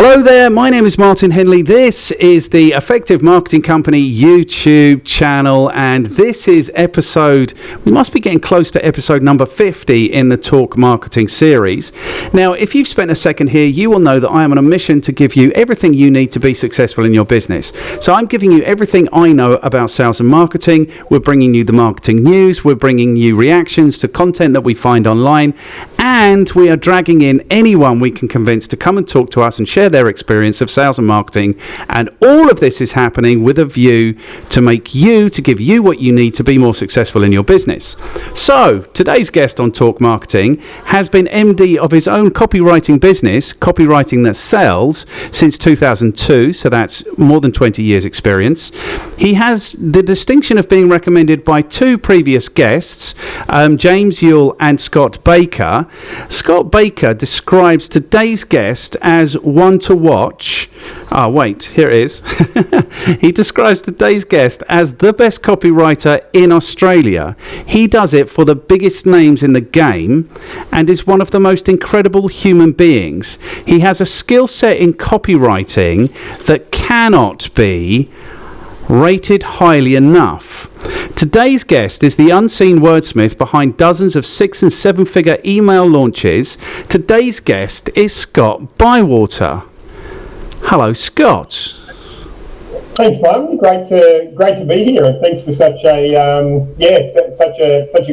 Hello there, my name is Martin Henley. This is the Effective Marketing Company YouTube channel, and this is we must be getting close to episode number 50 in the Talk Marketing series. Now, if you've spent a second here, you will know that I am on a mission to give you everything you need to be successful in your business. So I'm giving you everything I know about sales and marketing. We're bringing you the marketing news, we're bringing you reactions to content that we find online, and we are dragging in anyone we can convince to come and talk to us and share their experience of sales and marketing. And all of this is happening with a view to give you what you need to be more successful in your business. So today's guest on Talk Marketing has been MD of his own copywriting business, Copywriting That Sells, since 2002. So that's more than 20 years experience. He has the distinction of being recommended by two previous guests, James Yuile and Scott Baker. Scott Baker describes today's guest as one to watch. Here it is. He describes today's guest as the best copywriter in Australia. He does it for the biggest names in the game and is one of the most incredible human beings. He has a skill set in copywriting that cannot be rated highly enough. Today's guest is the unseen wordsmith behind dozens of 6- and 7-figure email launches. Today's guest is Scott Bywater. Hello, Scott. Thanks, Martin. Great to be here, and thanks for such a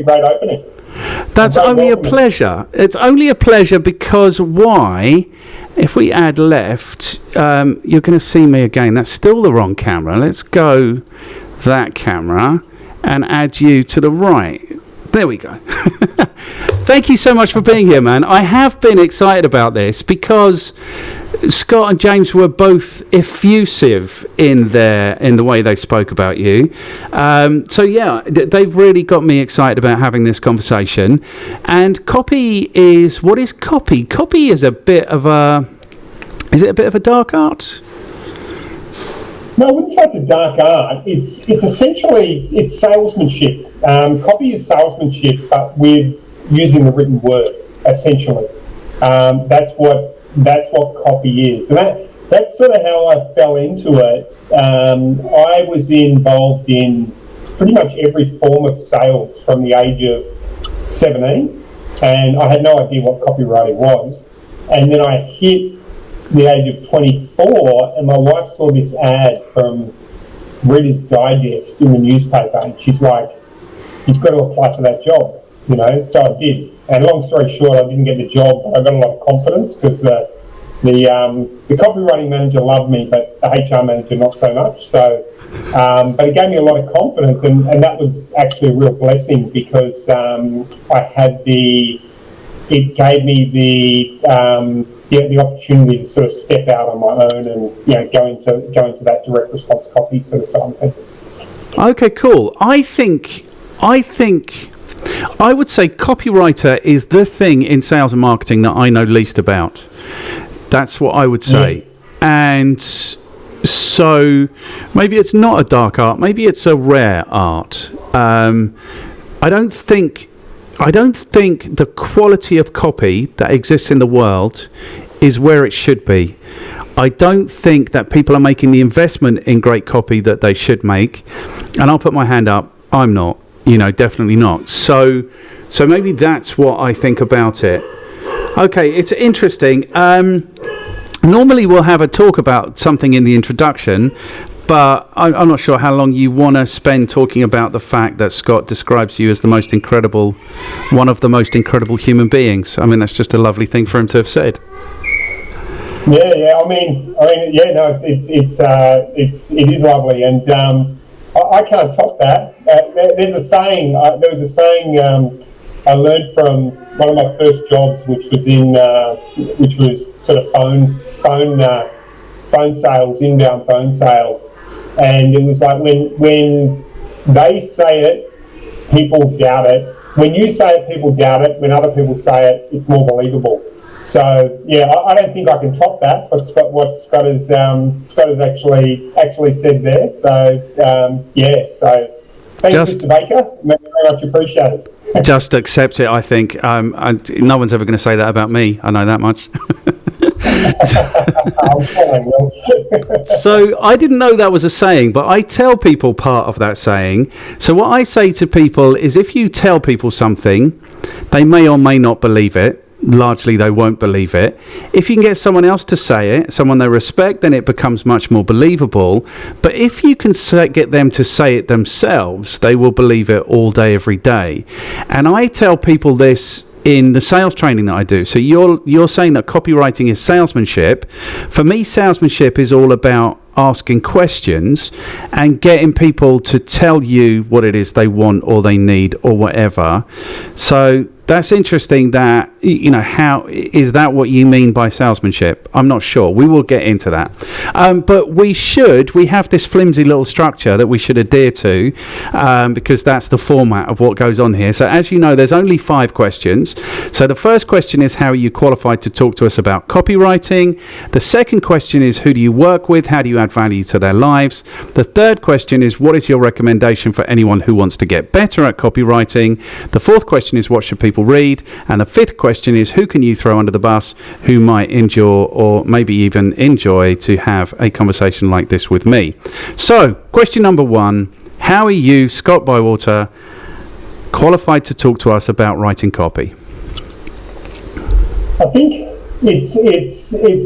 great opening. That's only a pleasure. It's only a pleasure because why? If we add left, you're going to see me again. That's still the wrong camera. Let's go that camera and add you to the right. There we go. Thank you so much for being here, man. I have been excited about this because Scott and James were both effusive in the way they spoke about you. They've really got me excited about having this conversation. And what is copy? Copy is a bit of a dark art? No, I wouldn't say it's a dark art. It's essentially salesmanship. Copy is salesmanship, but with using the written word. Essentially, that's what copy is, and that's sort of how I fell into it. I was involved in pretty much every form of sales from the age of 17, and I had no idea what copywriting was. And then I hit the age of 24, and my wife saw this ad from Reader's Digest in the newspaper, and she's like, "You've got to apply for that job," So I did. And long story short, I didn't get the job, but I got a lot of confidence because the copywriting manager loved me, but the HR manager not so much. So, but it gave me a lot of confidence, and that was actually a real blessing because it gave me the opportunity to sort of step out on my own and go into that direct response copy sort of side of thing. Okay, cool. I think I would say copywriter is the thing in sales and marketing that I know least about. That's what I would say. Yes. And so maybe it's not a dark art, maybe it's a rare art. I don't think the quality of copy that exists in the world is where it should be. I don't think that people are making the investment in great copy that they should make. And I'll put my hand up, I'm not, definitely not. So maybe that's what I think about it. Okay, it's interesting. Normally we'll have a talk about something in the introduction, but I'm not sure how long you want to spend talking about the fact that Scott describes you as one of the most incredible human beings. I mean, that's just a lovely thing for him to have said. Yeah. It is lovely, and I can't top that. There was a saying I learned from one of my first jobs, which was sort of phone sales, inbound phone sales. And it was like when they say it, people doubt it. When you say it, people doubt it. When other people say it, it's more believable. So yeah, I don't think I can top that. What Scott has actually said there. So So thanks, Mr. Baker. Very much appreciated. Just accept it. I think no one's ever going to say that about me. I know that much. I'm sure I will. So I didn't know that was a saying, but I tell people part of that saying. So what I say to people is, if you tell people something, they may or may not believe it. Largely they won't believe it. If you can get someone else to say it, someone they respect, then it becomes much more believable. But if you can get them to say it themselves, they will believe it all day, every day. And I tell people this in the sales training that I do. So you're saying that copywriting is salesmanship. For me, salesmanship is all about asking questions and getting people to tell you what it is they want or they need or whatever. So that's interesting that, how is that what you mean by salesmanship? I'm not sure. We will get into that. But we have this flimsy little structure that we should adhere to, because that's the format of what goes on here. So as you know, there's only 5 questions. So the first question is, how are you qualified to talk to us about copywriting? The second question is, who do you work with? How do you add value to their lives? The third question is, what is your recommendation for anyone who wants to get better at copywriting? The fourth question is, what should people read? And the fifth question is, who can you throw under the bus who might endure or maybe even enjoy to have a conversation like this with me? So, question number 1, how are you, Scott Bywater, qualified to talk to us about writing copy? I think it's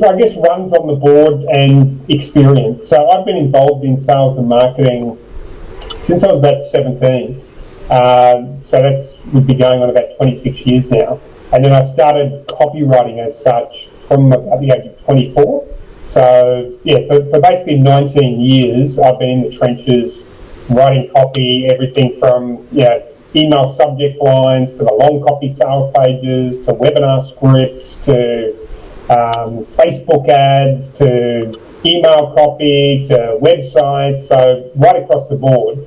I guess runs on the board and experience. So I've been involved in sales and marketing since I was about 17. So we've been going on about 26 years now. And then I started copywriting as such from about the age of 24. So yeah, for basically 19 years, I've been in the trenches writing copy, everything from email subject lines to the long copy sales pages to webinar scripts to Facebook ads to email copy to websites. So right across the board.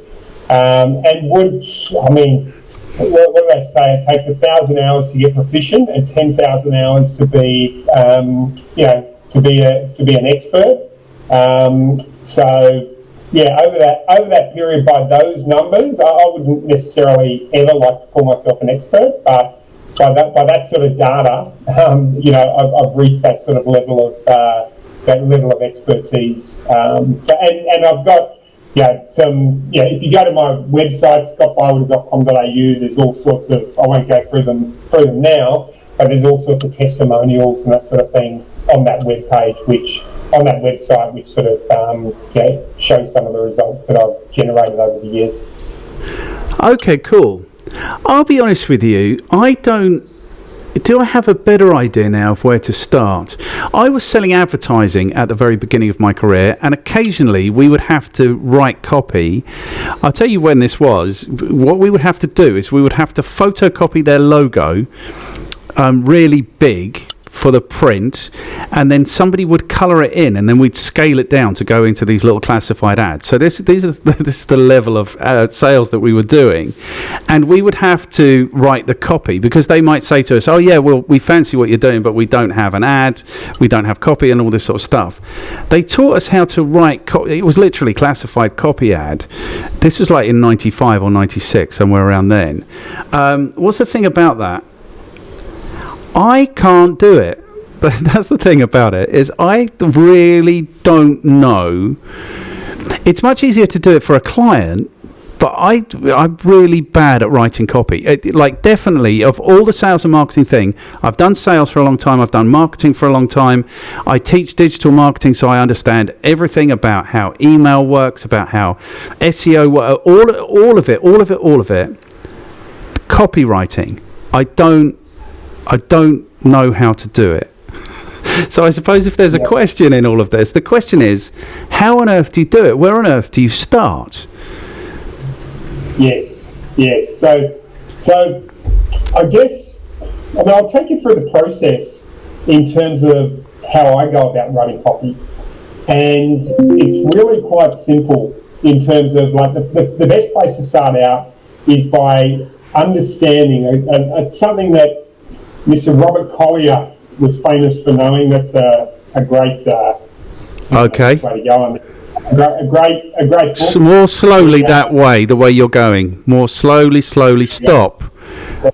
What do they say? It takes 1,000 hours to get proficient and 10,000 hours to be, to be an expert. Over that period, by those numbers, I wouldn't necessarily ever like to call myself an expert, but by that sort of data, I've reached that sort of level of expertise. And I've got. If you go to my website, scottbywater.com.au, there's all sorts of, I won't go through them now, but there's all sorts of testimonials and that sort of thing on that website, which sort of shows some of the results that I've generated over the years. Okay, cool. I'll be honest with you, do I have a better idea now of where to start? I was selling advertising at the very beginning of my career, and occasionally we would have to write copy. I'll tell you when this was. What we would have to do is we would have to photocopy their logo really big for the print, and then somebody would colour it in, and then we'd scale it down to go into these little classified ads. So this is the level of sales that we were doing, and we would have to write the copy, because they might say to us, oh yeah, well, we fancy what you're doing, but we don't have an ad, we don't have copy, and all this sort of stuff. They taught us how to write it was literally classified copy ad. This was like in 95 or 96, somewhere around then. What's the thing about that? I can't do it. That's the thing about it, is I really don't know. It's much easier to do it for a client, but I'm really bad at writing copy. Definitely, of all the sales and marketing thing, I've done sales for a long time, I've done marketing for a long time, I teach digital marketing, so I understand everything about how email works, about how SEO works, all of it. Copywriting, I don't know how to do it. So I suppose if there's a question in all of this, the question is, how on earth do you do it? Where on earth do you start? Yes. So I guess, I'll take you through the process in terms of how I go about writing copy. And it's really quite simple in terms of the best place to start out is by understanding something that Mr. Robert Collier was famous for knowing. That's a great okay. way to go on. A great book. More slowly the way you're going. More slowly, stop.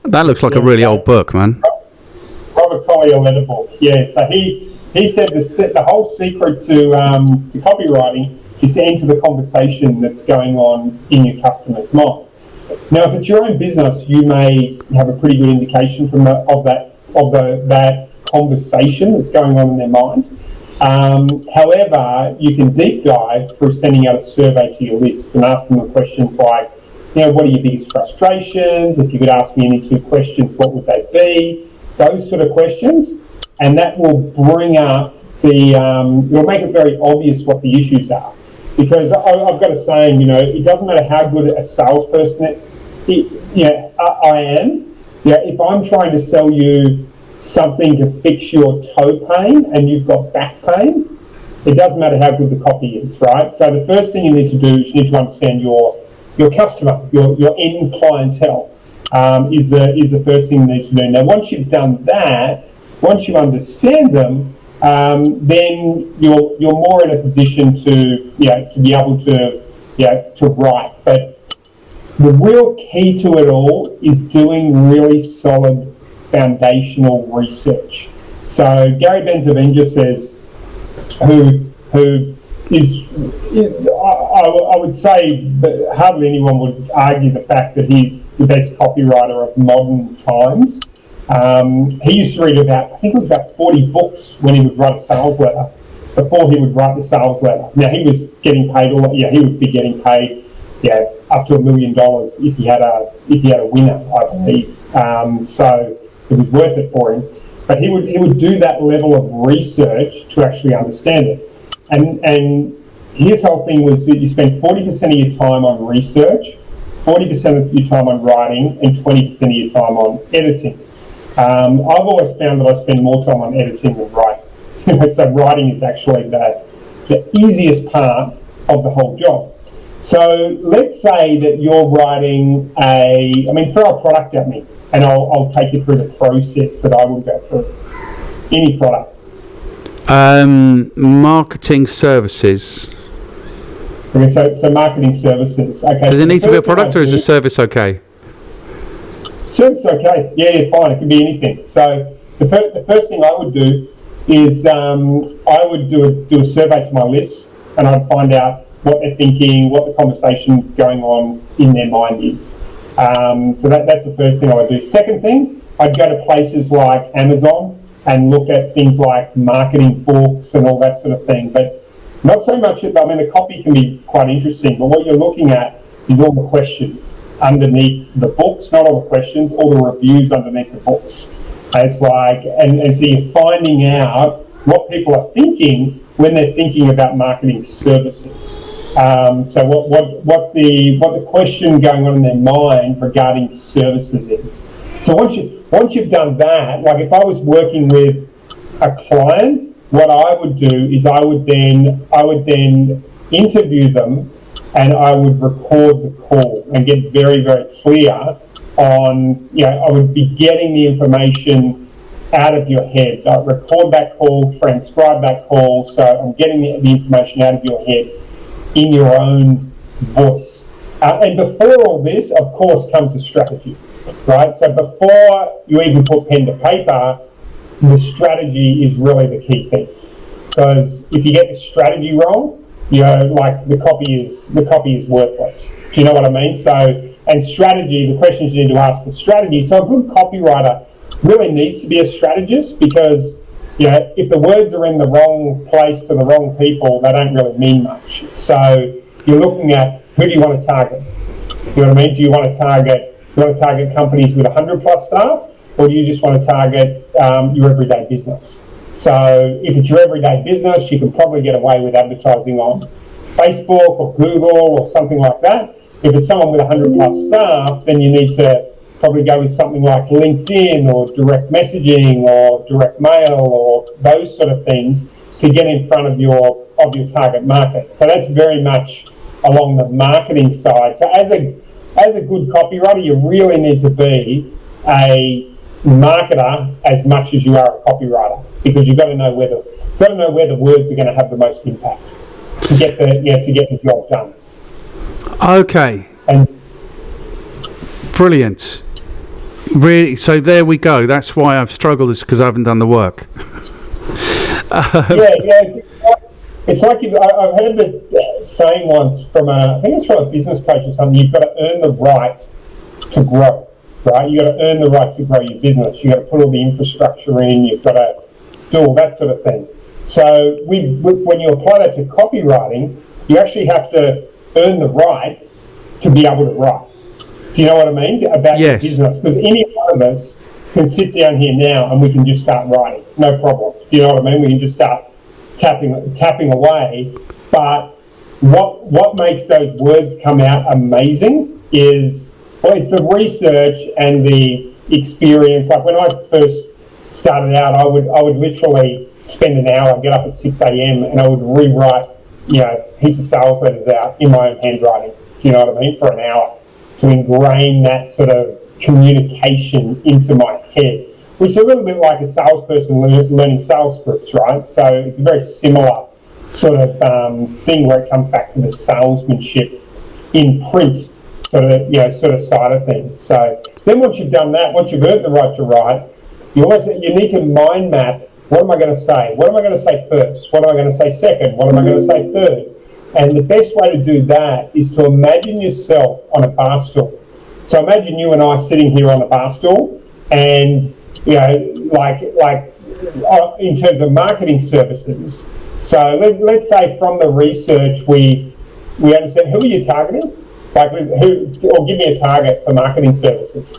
That looks like a really old book, man. Robert Collier letterbook. Yeah, so he said the whole secret to copywriting is to enter the conversation that's going on in your customer's mind. Now, if it's your own business, you may have a pretty good indication of that conversation that's going on in their mind. However, you can deep dive through sending out a survey to your list and asking them questions like, what are your biggest frustrations? If you could ask me any 2 questions, what would they be? Those sort of questions, and that will bring up it'll make it very obvious what the issues are. Because I've got a saying, it doesn't matter how good a salesperson I am. If I'm trying to sell you something to fix your toe pain and you've got back pain, it doesn't matter how good the copy is, right? So the first thing you need to do is you need to understand your customer, your end clientele, is the first thing you need to do. Now, once you've done that, once you understand them, then you're more in a position to be able to write. But the real key to it all is doing really solid foundational research. So Gary Benzavenga says, who is I would say that hardly anyone would argue the fact that he's the best copywriter of modern times. He used to read I think it was about 40 books when he would write a sales letter, before he would write the sales letter. Now, he was getting paid he would be getting paid, up to $1 million if he had a winner, I believe. So it was worth it for him. But he would do that level of research to actually understand it. And his whole thing was that you spend 40% of your time on research, 40% of your time on writing, and 20% of your time on editing. I've always found that I spend more time on editing than writing. So writing is actually the easiest part of the whole job. So let's say that you're writing throw a product at me, and I'll take you through the process that I would go through. Any product. Marketing services. Okay, so marketing services. Okay. Does it need to be a product, or is the service okay? Service okay. Yeah, fine. It can be anything. So the first thing I would do is I would do a survey to my list, and I'd find out what they're thinking, what the conversation going on in their mind is. So that's the first thing I would do. Second thing, I'd go to places like Amazon and look at things like marketing books and all that sort of thing. But not so much, the copy can be quite interesting, but what you're looking at is all the questions underneath the books, not all the questions, all the reviews underneath the books. It's like, and so you're finding out what people are thinking when they're thinking about marketing services. So what the question going on in their mind regarding services is. So once you've done that, like if I was working with a client, what I would do is I would then interview them, and I would record the call and get very, very clear on, I would be getting the information out of your head. I record that call, transcribe that call, so I'm getting the information out of your head in your own voice. And before all this, of course, comes the strategy, right? So before you even put pen to paper, the strategy is really the key thing. Because if you get the strategy wrong, like the copy is worthless. Do you know what I mean? So, and strategy, the questions you need to ask for strategy. So a good copywriter really needs to be a strategist, because if the words are in the wrong place to the wrong people, they don't really mean much. So you're looking at, who do you want to target? You know what I mean? Do you want to target companies with 100 plus staff, or do you just want to target your everyday business? So if it's your everyday business, you can probably get away with advertising on Facebook or Google or something like that. If it's someone with 100 plus staff, then you need to probably go with something like LinkedIn or direct messaging or direct mail or those sort of things to get in front of your target market. So that's very much along the marketing side. So as a good copywriter, you really need to be a marketer as much as you are a copywriter, because you've got to know where the words are going to have the most impact to get the job done. Okay. And brilliant. Really? So there we go. That's why I've struggled, is because I haven't done the work. It's like I've heard the saying once from I think it's from a business coach or something. You've got to earn the right to grow, right? You've got to earn the right to grow your business. You've got to put all the infrastructure in. You've got to do all that sort of thing. So when you apply that to copywriting, you actually have to earn the right to be able to write. Do you know what I mean? About your business. Because any one of us can sit down here now and we can just start writing. No problem. Do you know what I mean? We can just start tapping away. But what makes those words come out amazing is, well, it's the research and the experience. Like when I first started out, I would literally spend an hour, get up at 6 a.m. and I would rewrite, heaps of sales letters out in my own handwriting. Do you know what I mean? For an hour, to ingrain that sort of communication into my head, which is a little bit like a salesperson learning sales scripts, right? So it's a very similar sort of thing where it comes back to the salesmanship in print sort of side of things. So then once you've done that, once you've earned the right to write, you need to mind map, what am I going to say? What am I going to say first? What am I going to say second? What am I going to say third? And the best way to do that is to imagine yourself on a bar stool. So imagine you and I sitting here on a bar stool, and like in terms of marketing services. So let's say from the research we understand, who are you targeting? Like or give me a target for marketing services.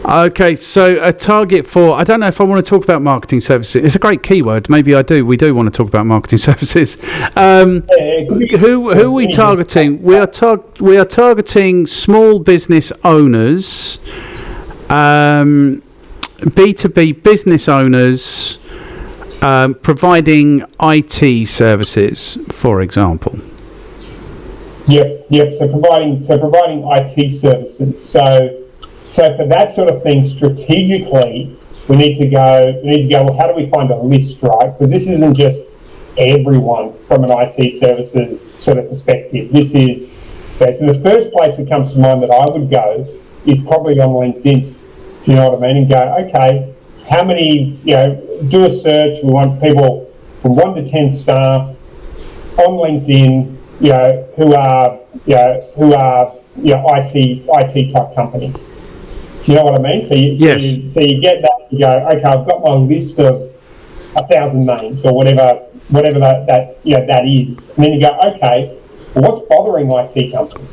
Okay, so a target for, I don't know if I want to talk about marketing services. It's a great keyword. Maybe I do. We do want to talk about marketing services. Who are we targeting? We are targeting small business owners, B2B business owners, providing IT services, for example. Yep. So providing IT services. So for that sort of thing, strategically, we need to go, well, how do we find a list, right? Because this isn't just everyone from an IT services sort of perspective. This is, so the first place that comes to mind that I would go is probably on LinkedIn. Do you know what I mean? And go, okay, how many, do a search. We want people from 1 to 10 staff on LinkedIn, who are IT type companies. Do you know what I mean? So you get that, you go, okay, I've got my list of 1,000 names or whatever that is. And then you go, okay, well, what's bothering IT companies?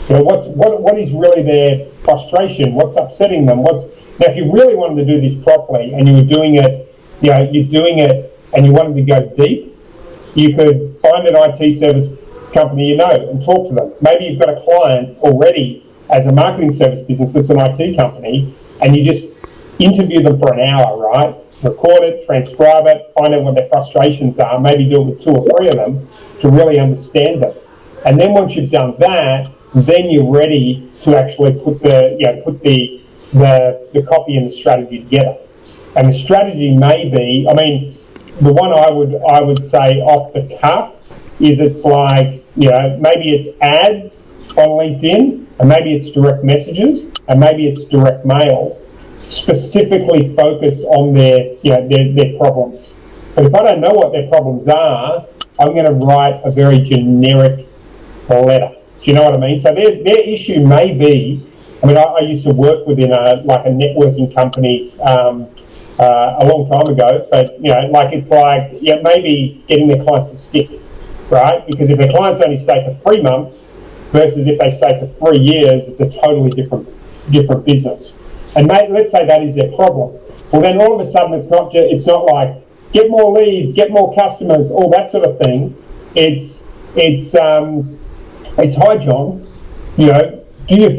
What is really their frustration? What's upsetting them? Now, if you really wanted to do this properly and you were doing it, and you wanted to go deep, you could find an IT service company and talk to them. Maybe you've got a client already as a marketing service business that's an IT company, and you just interview them for an hour, right? Record it, transcribe it, find out what their frustrations are, maybe do it with 2 or 3 of them to really understand them. And then once you've done that, then you're ready to actually put the copy and the strategy together. And the strategy may be, the one I would say off the cuff is it's like, maybe it's ads on LinkedIn, and maybe it's direct messages, and maybe it's direct mail, specifically focused on their problems. But if I don't know what their problems are, I'm going to write a very generic letter. Do you know what I mean? So their issue may be, I used to work within a networking company a long time ago, but maybe getting their clients to stick, right? Because if their clients only stay for 3 months versus if they stay for 3 years, it's a totally different business. And let's say that is their problem. Well, then all of a sudden it's not like get more leads, get more customers, all that sort of thing. It's hi John, do you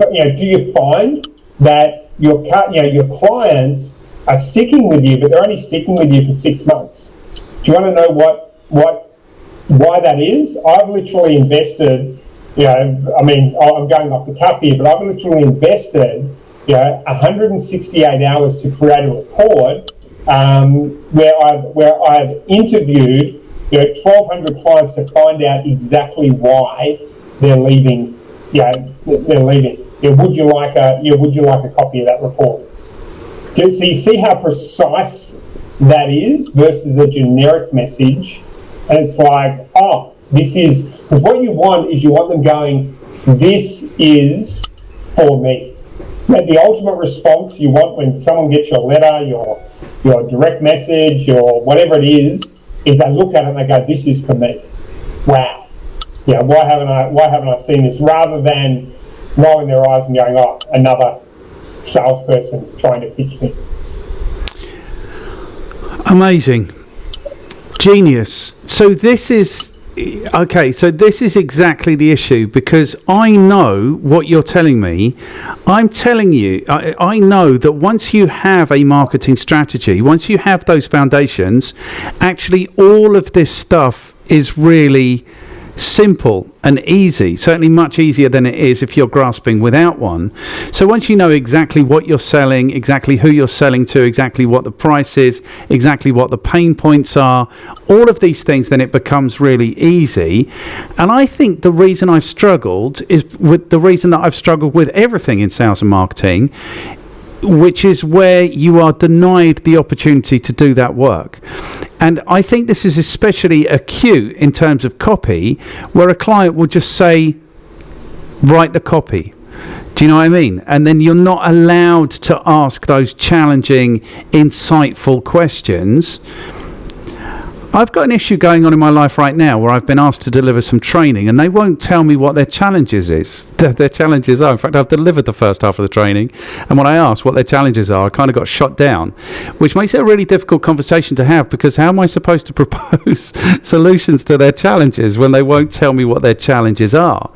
find that your clients are sticking with you, but they're only sticking with you for 6 months? Do you want to know why that is? I've literally invested, I'm going off the cuff here, but I've literally invested 168 hours to create a report where I've interviewed 1,200 clients to find out exactly why they're leaving. They're leaving. would you like a copy of that report? So you see how precise that is versus a generic message, and it's like, oh, this is, because what you want them going, this is for me. And the ultimate response you want when someone gets your letter, your direct message, or whatever it is they look at it and they go, this is for me. Wow. Yeah, why haven't I seen this? Rather than rolling their eyes and going, oh, another salesperson trying to pitch me. Amazing. Genius. So this is exactly the issue, because I know what you're telling me. I'm telling you, I know that once you have a marketing strategy, once you have those foundations, actually all of this stuff is really simple and easy, certainly much easier than it is if you're grasping without one. So once you know exactly what you're selling, exactly who you're selling to, exactly what the price is, exactly what the pain points are, all of these things, then it becomes really easy. And I think the reason I've struggled with everything in sales and marketing, which is where you are denied the opportunity to do that work. And I think this is especially acute in terms of copy, where a client will just say, write the copy. Do you know what I mean? And then you're not allowed to ask those challenging, insightful questions. I've got an issue going on in my life right now where I've been asked to deliver some training, and they won't tell me what their challenges are. In fact, I've delivered the first half of the training, and when I asked what their challenges are, I kind of got shot down, which makes it a really difficult conversation to have, because how am I supposed to propose solutions to their challenges when they won't tell me what their challenges are?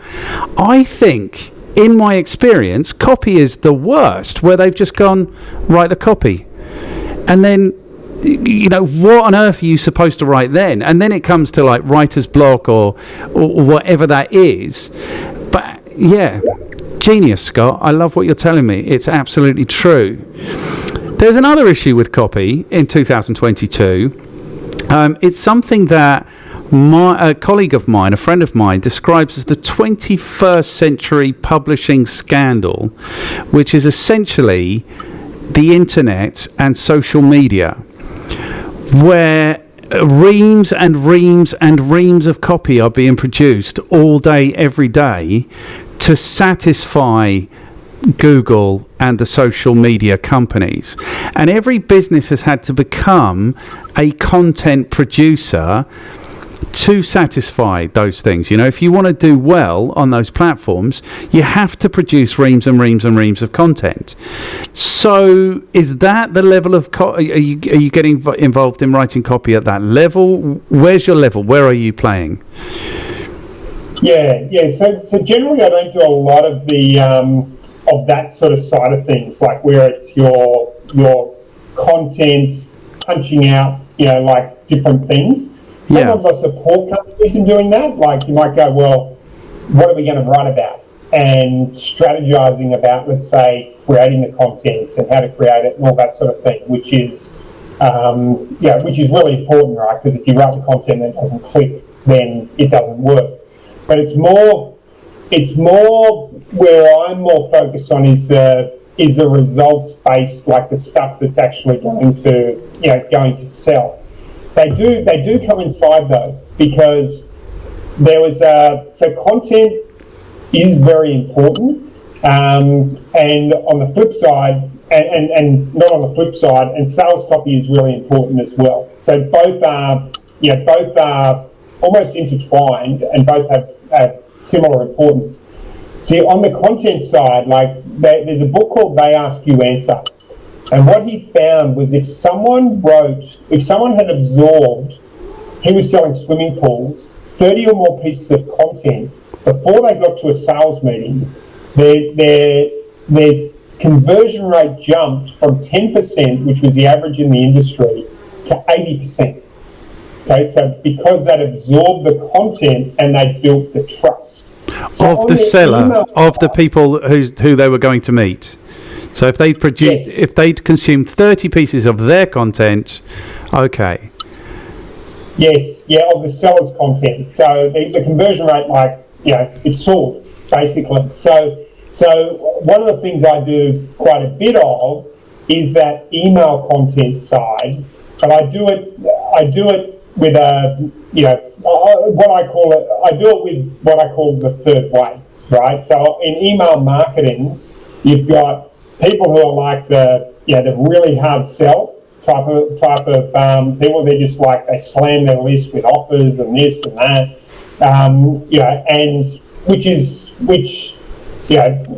I think, in my experience, copy is the worst, where they've just gone, write the copy. And then, what on earth are you supposed to write then? And then it comes to like writer's block or whatever that is. But yeah, genius, Scott. I love what you're telling me. It's absolutely true. There's another issue with copy in 2022. It's something that a colleague of mine, a friend of mine, describes as the 21st century publishing scandal, which is essentially the internet and social media, where reams and reams and reams of copy are being produced all day, every day, to satisfy Google and the social media companies. And every business has had to become a content producer to satisfy those things. If you want to do well on those platforms, you have to produce reams and reams and reams of content. So is that the level of are you getting involved in writing copy at that level? Where's your level? Where are you playing? Yeah. So generally I don't do a lot of the of that sort of side of things, like where it's your content punching out, like different things. Sometimes I support companies in doing that. Like you might go, well, what are we going to write about? And strategizing about, let's say, creating the content and how to create it and all that sort of thing, which is really important, right? Because if you write the content and it doesn't click, then it doesn't work. But it's more where I'm more focused on is the results based, like the stuff that's actually going to sell. They do coincide though, because there was so content is very important, and on the flip side, and not on the flip side, and sales copy is really important as well. So both are almost intertwined, and both have similar importance. See, on the content side, like there's a book called They Ask You Answer. And what he found was if someone had absorbed, he was selling swimming pools, 30 or more pieces of content before they got to a sales meeting, their conversion rate jumped from 10%, which was the average in the industry, to 80%. Okay, so because they'd absorbed the content and they built the trust. So of the seller, of the people who they were going to meet. So if they if they'd consumed 30 pieces of their content, okay. Yes, of the seller's content. So the conversion rate, it soared, basically. So So one of the things I do quite a bit of is that email content side, but I do it with what I call it. I do it with what I call the third way, right? So in email marketing, you've got people who are like the really hard sell type of people. They're just like, they slam their list with offers and this and that, and which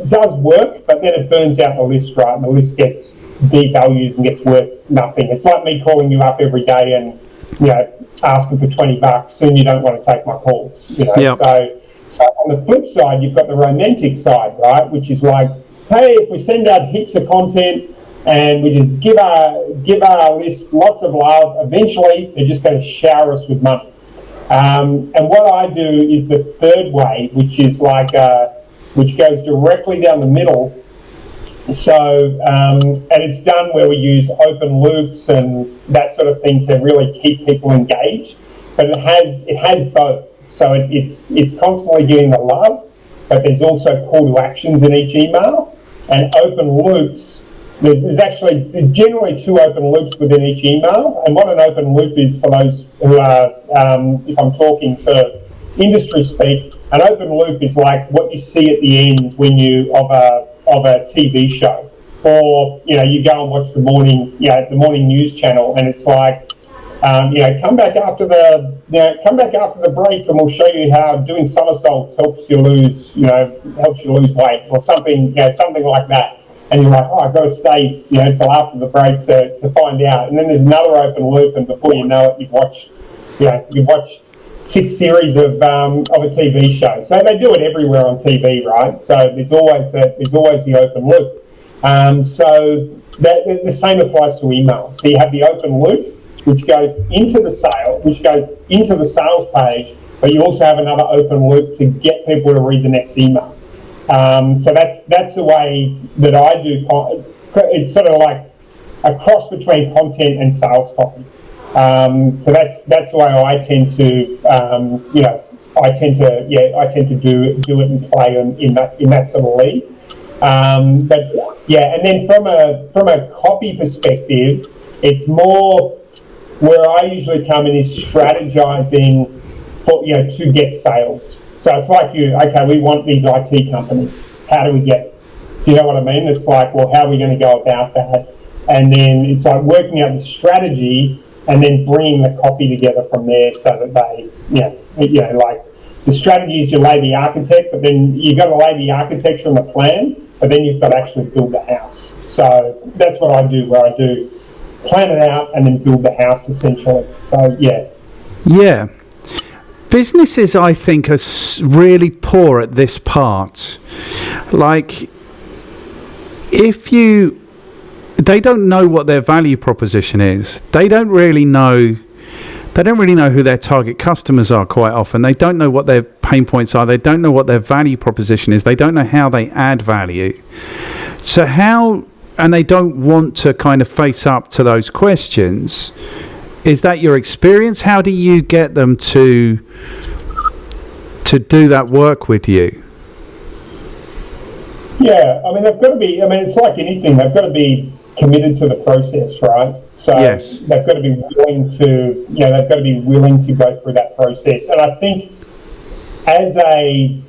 does work, but then it burns out the list, right? And the list gets devalues and gets worth nothing. It's like me calling you up every day and asking for $20. Soon you don't want to take my calls. Yep. So on the flip side, you've got the romantic side, right? Which is like, hey, if we send out heaps of content and we just give our list lots of love, eventually they're just going to shower us with money. And what I do is the third way, which is like which goes directly down the middle. So, and it's done where we use open loops and that sort of thing to really keep people engaged. But it has both. So it's constantly giving the love, but there's also call to actions in each email. And open loops, there's actually generally 2 open loops within each email. And what an open loop is, for those who are, if I'm talking sort of industry speak, an open loop is like what you see at the end when of a TV show, or you go and watch the morning news channel, and it's like, come back after the break, and we'll show you how doing somersaults helps you lose weight, or something like that. And you're like, oh, I've got to stay till after the break to find out. And then there's another open loop, and before you know it, you've watched 6 series of a TV show. So they do it everywhere on TV, right? So there's always the open loop. So that the same applies to email. So you have the open loop, which goes into the sales page, but you also have another open loop to get people to read the next email. So that's the way that I do. It's sort of like a cross between content and sales copy. So that's the way I tend to, I tend to do it and play in that sort of league. But yeah, and then from a copy perspective, it's more where I usually come in is strategizing for to get sales. So it's like we want these IT companies. How do we get it? Do you know what I mean? It's like, well, how are we going to go about that? And then it's like working out the strategy and then bringing the copy together from there, so that they, like the strategy is you lay the architect, but then you've got to lay the architecture and the plan, but then you've got to actually build the house. So that's what I do, where I do plan it out and then build the house essentially. So yeah. Yeah. Businesses, I think, are really poor at this part. Like, they don't know what their value proposition is. They don't really know who their target customers are quite often. They don't know what their pain points are. They don't know what their value proposition is. They don't know how they add value. And they don't want to kind of face up to those questions. Is that your experience? How do you get them to do that work with you? Yeah, I mean, they've got to be, it's like anything, they've got to be committed to the process, right? So yes. They've got to be willing to go through that process. And I think as a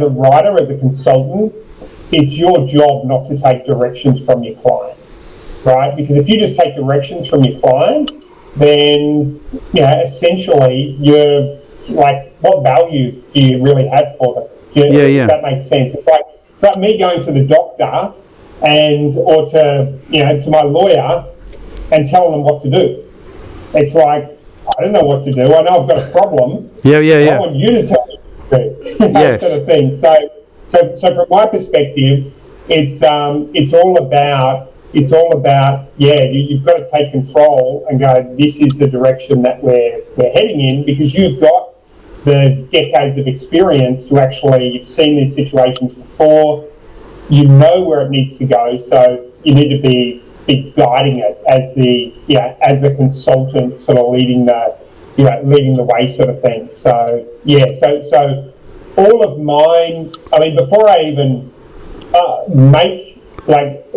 writer, as a consultant, it's your job not to take directions from your client, right? Because if you just take directions from your client, then essentially you're like, what value do you really have for them? If that makes sense. It's like me going to the doctor or to my lawyer and telling them what to do. It's like, I don't know what to do. I know I've got a problem. I want you to tell me what to do. That sort of thing. So from my perspective, it's all about you've got to take control and go, this is the direction that we're heading in, because you've got the decades of experience to actually, you've seen these situations before, you know where it needs to go, so you need to be guiding it as a consultant, sort of leading the way, sort of thing. So all of mine, before I even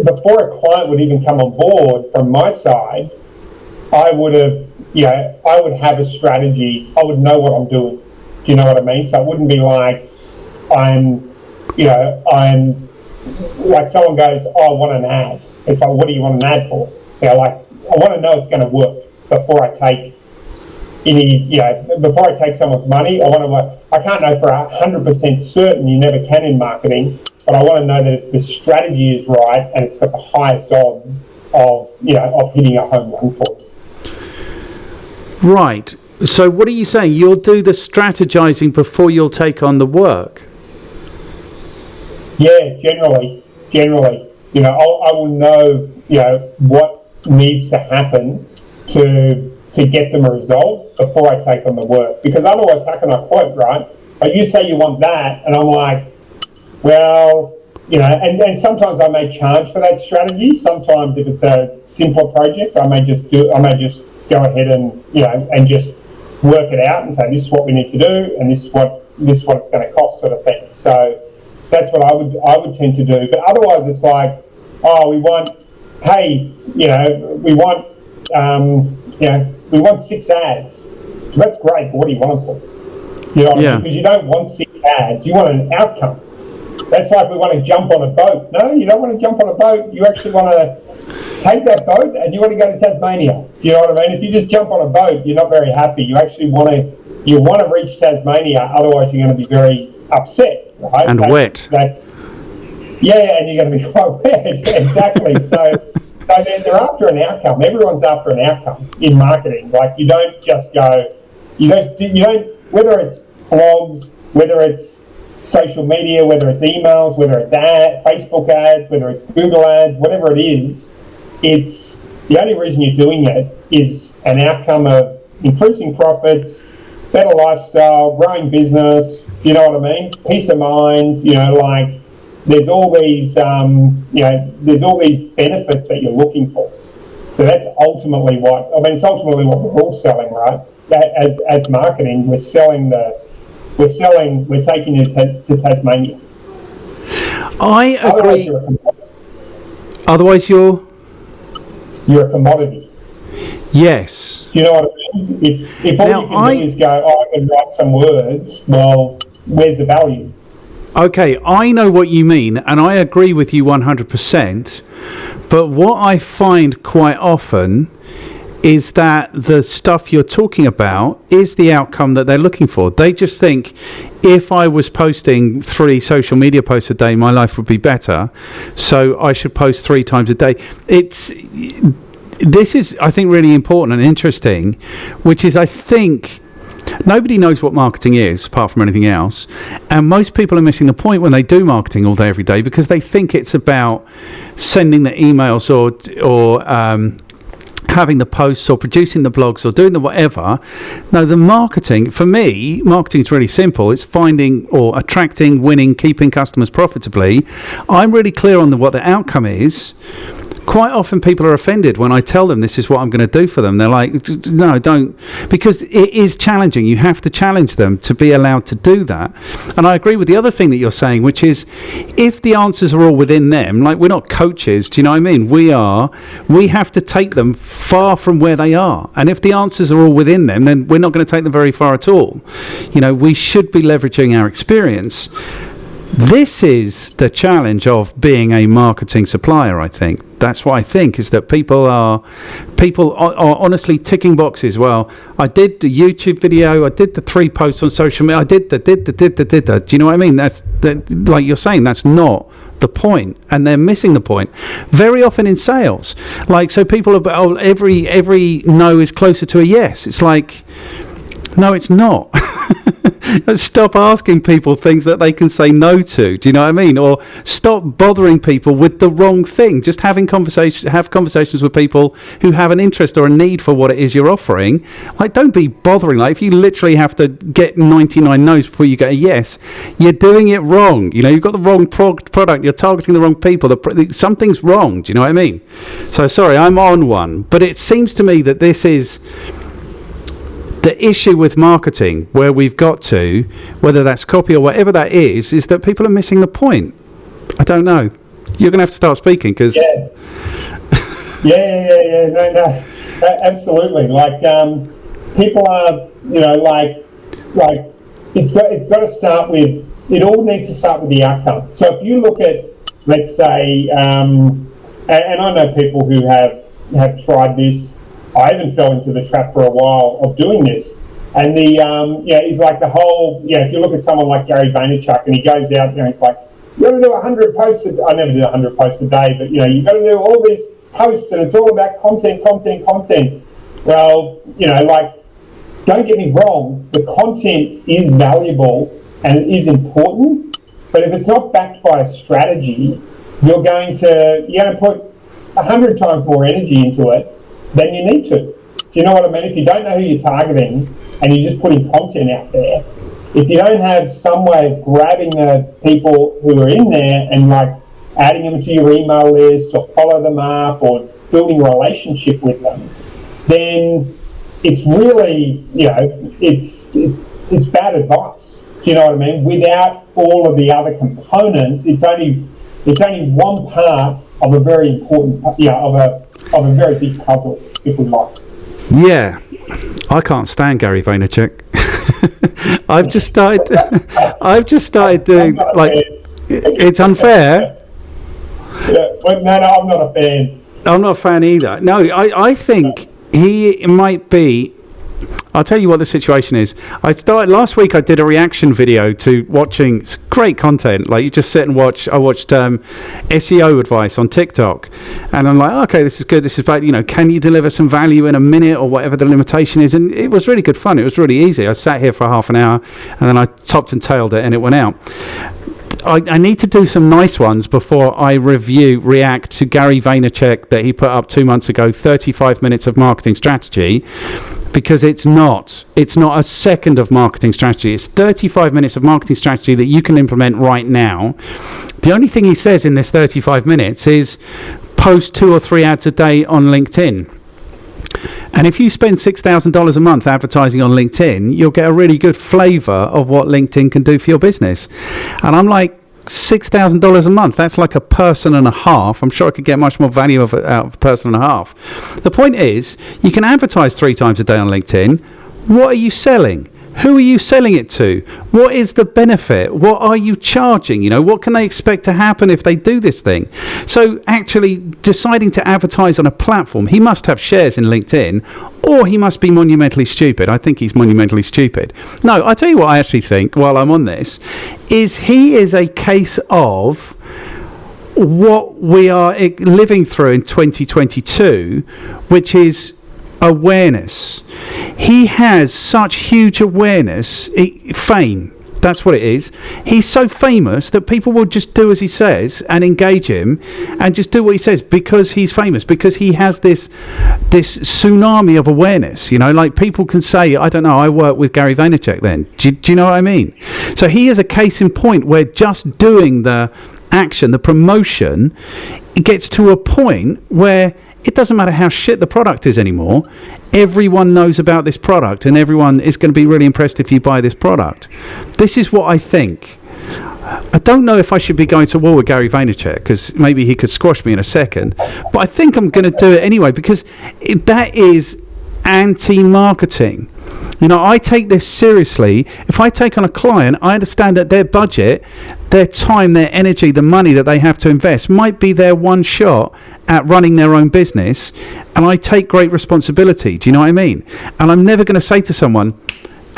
before a client would even come on board from my side, I would have a strategy. I would know what I'm doing. Do you know what I mean? So it wouldn't be like I'm like someone goes, oh, I want an ad. It's like, what do you want an ad for? I want to know it's going to work before I take before I take someone's money. I can't know for 100% certain, you never can in marketing, but I want to know that the strategy is right and it's got the highest odds of hitting a home run for it. Right. So what are you saying? You'll do the strategizing before you'll take on the work? Yeah, generally. I will know, what needs to happen to get them a result before I take on the work. Because otherwise, how can I quote, right? Like you say you want that, and I'm like, well, and sometimes I may charge for that strategy. Sometimes if it's a simpler project, I may just go ahead and just work it out and say, this is what we need to do, and this is what it's going to cost, sort of thing. So that's what I would tend to do. But otherwise, it's like, oh, we want 6 ads. So that's great, but what do you want them for? You know what I mean? Because you don't want 6 ads, you want an outcome. That's like we want to jump on a boat. No, you don't want to jump on a boat. You actually want to take that boat and you want to go to Tasmania. Do you know what I mean? If you just jump on a boat, you're not very happy. You actually want to reach Tasmania, otherwise you're going to be very upset, right? And wet. And you're going to be quite wet. Exactly. So they're after an outcome. Everyone's after an outcome in marketing. Like you don't just go, whether it's blogs, whether it's social media, whether it's emails, whether it's Facebook ads, whether it's Google ads, whatever it is, it's the only reason you're doing it is an outcome of increasing profits, better lifestyle, growing business, you know what I mean? Peace of mind, there's all these benefits that you're looking for. So that's ultimately it's ultimately what we're all selling, right? As marketing, we're taking you to Tasmania. I agree. Otherwise you're a commodity. Yes. You know what I mean? If all you can do is go, I can write some words, well, where's the value? Okay, I know what you mean, and I agree with you 100%. But what I find quite often is that the stuff you're talking about is the outcome that they're looking for. They just think, if I was posting 3 social media posts a day, my life would be better, so I should post 3 times a day. This is, I think, really important and interesting, which is, I think, nobody knows what marketing is apart from anything else, and most people are missing the point when they do marketing all day every day, because they think it's about sending the emails or having the posts or producing the blogs or doing the whatever. No, the marketing, for me, marketing is really simple. It's finding or attracting, winning, keeping customers profitably. I'm really clear on what the outcome is. Quite often people are offended when I tell them this is what I'm going to do for them. They're like, no, don't, because it is challenging. You have to challenge them to be allowed to do that. And I agree with the other thing that you're saying, which is, if the answers are all within them, like, we're not coaches, do you know what I mean? We have to take them far from where they are. And if the answers are all within them, then we're not going to take them very far at all. We should be leveraging our experience. This is the challenge of being a marketing supplier, I think. That's what I think, is that people are honestly ticking boxes. Well, I did the YouTube video, I did the 3 posts on social media, I did the. Do you know what I mean? That's like you're saying, that's not the point, and they're missing the point very often in sales. Like, so people are, every no is closer to a yes. It's like, no, it's not. Stop asking people things that they can say no to. Do you know what I mean? Or stop bothering people with the wrong thing. Just have conversations with people who have an interest or a need for what it is you're offering. Like, don't be bothering. Like, if you literally have to get 99 no's before you get a yes, you're doing it wrong. You've got the wrong product. You're targeting the wrong people. Something's wrong. Do you know what I mean? So, sorry, I'm on one. But it seems to me that this is the issue with marketing, where we've got to, whether that's copy or whatever that is that people are missing the point. I don't know. You're going to have to start speaking because... Yeah. No, absolutely. Like, people are, it's got to start with, it all needs to start with the outcome. So if you look at, let's say, and I know people who have tried this. I even fell into the trap for a while of doing this. And it's like the whole, if you look at someone like Gary Vaynerchuk and he goes out, he's like, you got to do 100 posts. I never did 100 posts a day, but, you've got to do all these posts and it's all about content. Well, don't get me wrong, the content is valuable and it is important, but if it's not backed by a strategy, you're going to put 100 times more energy into it than you need to. Do you know what I mean? If you don't know who you're targeting and you're just putting content out there, if you don't have some way of grabbing the people who are in there and adding them to your email list or follow them up or building a relationship with them, then it's really, it's bad advice. Do you know what I mean? Without all of the other components, it's only one part of a very important, of a very big puzzle, if we like. Yeah, I can't stand Gary Vaynerchuk. I've just started doing it's unfair. Yeah, but no, I'm not a fan. I'm not a fan either. No, I think he might be. I'll tell you what the situation is. Last week I did a reaction video to watching great content. Like, you just sit and watch. I watched SEO advice on TikTok. And I'm like, okay, this is good. This is about, can you deliver some value in a minute or whatever the limitation is? And it was really good fun. It was really easy. I sat here for half an hour and then I topped and tailed it and it went out. I need to do some nice ones before I react to Gary Vaynerchuk that he put up 2 months ago, 35 minutes of marketing strategy, because it's not a second of marketing strategy. It's 35 minutes of marketing strategy that you can implement right now. The only thing he says in this 35 minutes is post 2 or 3 ads a day on LinkedIn. And if you spend $6,000 a month advertising on LinkedIn, you'll get a really good flavour of what LinkedIn can do for your business. And I'm like, $6,000 a month, that's like a person and a half. I'm sure I could get much more value out of a person and a half. The point is, you can advertise 3 times a day on LinkedIn. What are you selling? Who are you selling it to? What is the benefit? What are you charging? What can they expect to happen if they do this thing? So actually deciding to advertise on a platform, he must have shares in LinkedIn, or he must be monumentally stupid. I think he's monumentally stupid. No, I tell you what I actually think while I'm on this, is he is a case of what we are living through in 2022, which is awareness. He has such huge awareness, fame. That's what it is. He's so famous that people will just do as he says and engage him and just do what he says because he's famous, because he has this tsunami of awareness. Like, people can say, I don't know, I work with Gary Vaynerchuk then. Do you know what I mean? So he is a case in point where just doing the action, the promotion, it gets to a point where it doesn't matter how shit the product is anymore. Everyone knows about this product and everyone is going to be really impressed if you buy this product. This is what I think. I don't know if I should be going to war with Gary Vaynerchuk because maybe he could squash me in a second. But I think I'm going to do it anyway because that is anti-marketing. I take this seriously. If I take on a client, I understand that their budget, their time, their energy, the money that they have to invest might be their one shot at running their own business, and I take great responsibility. Do you know what I mean? And I'm never going to say to someone,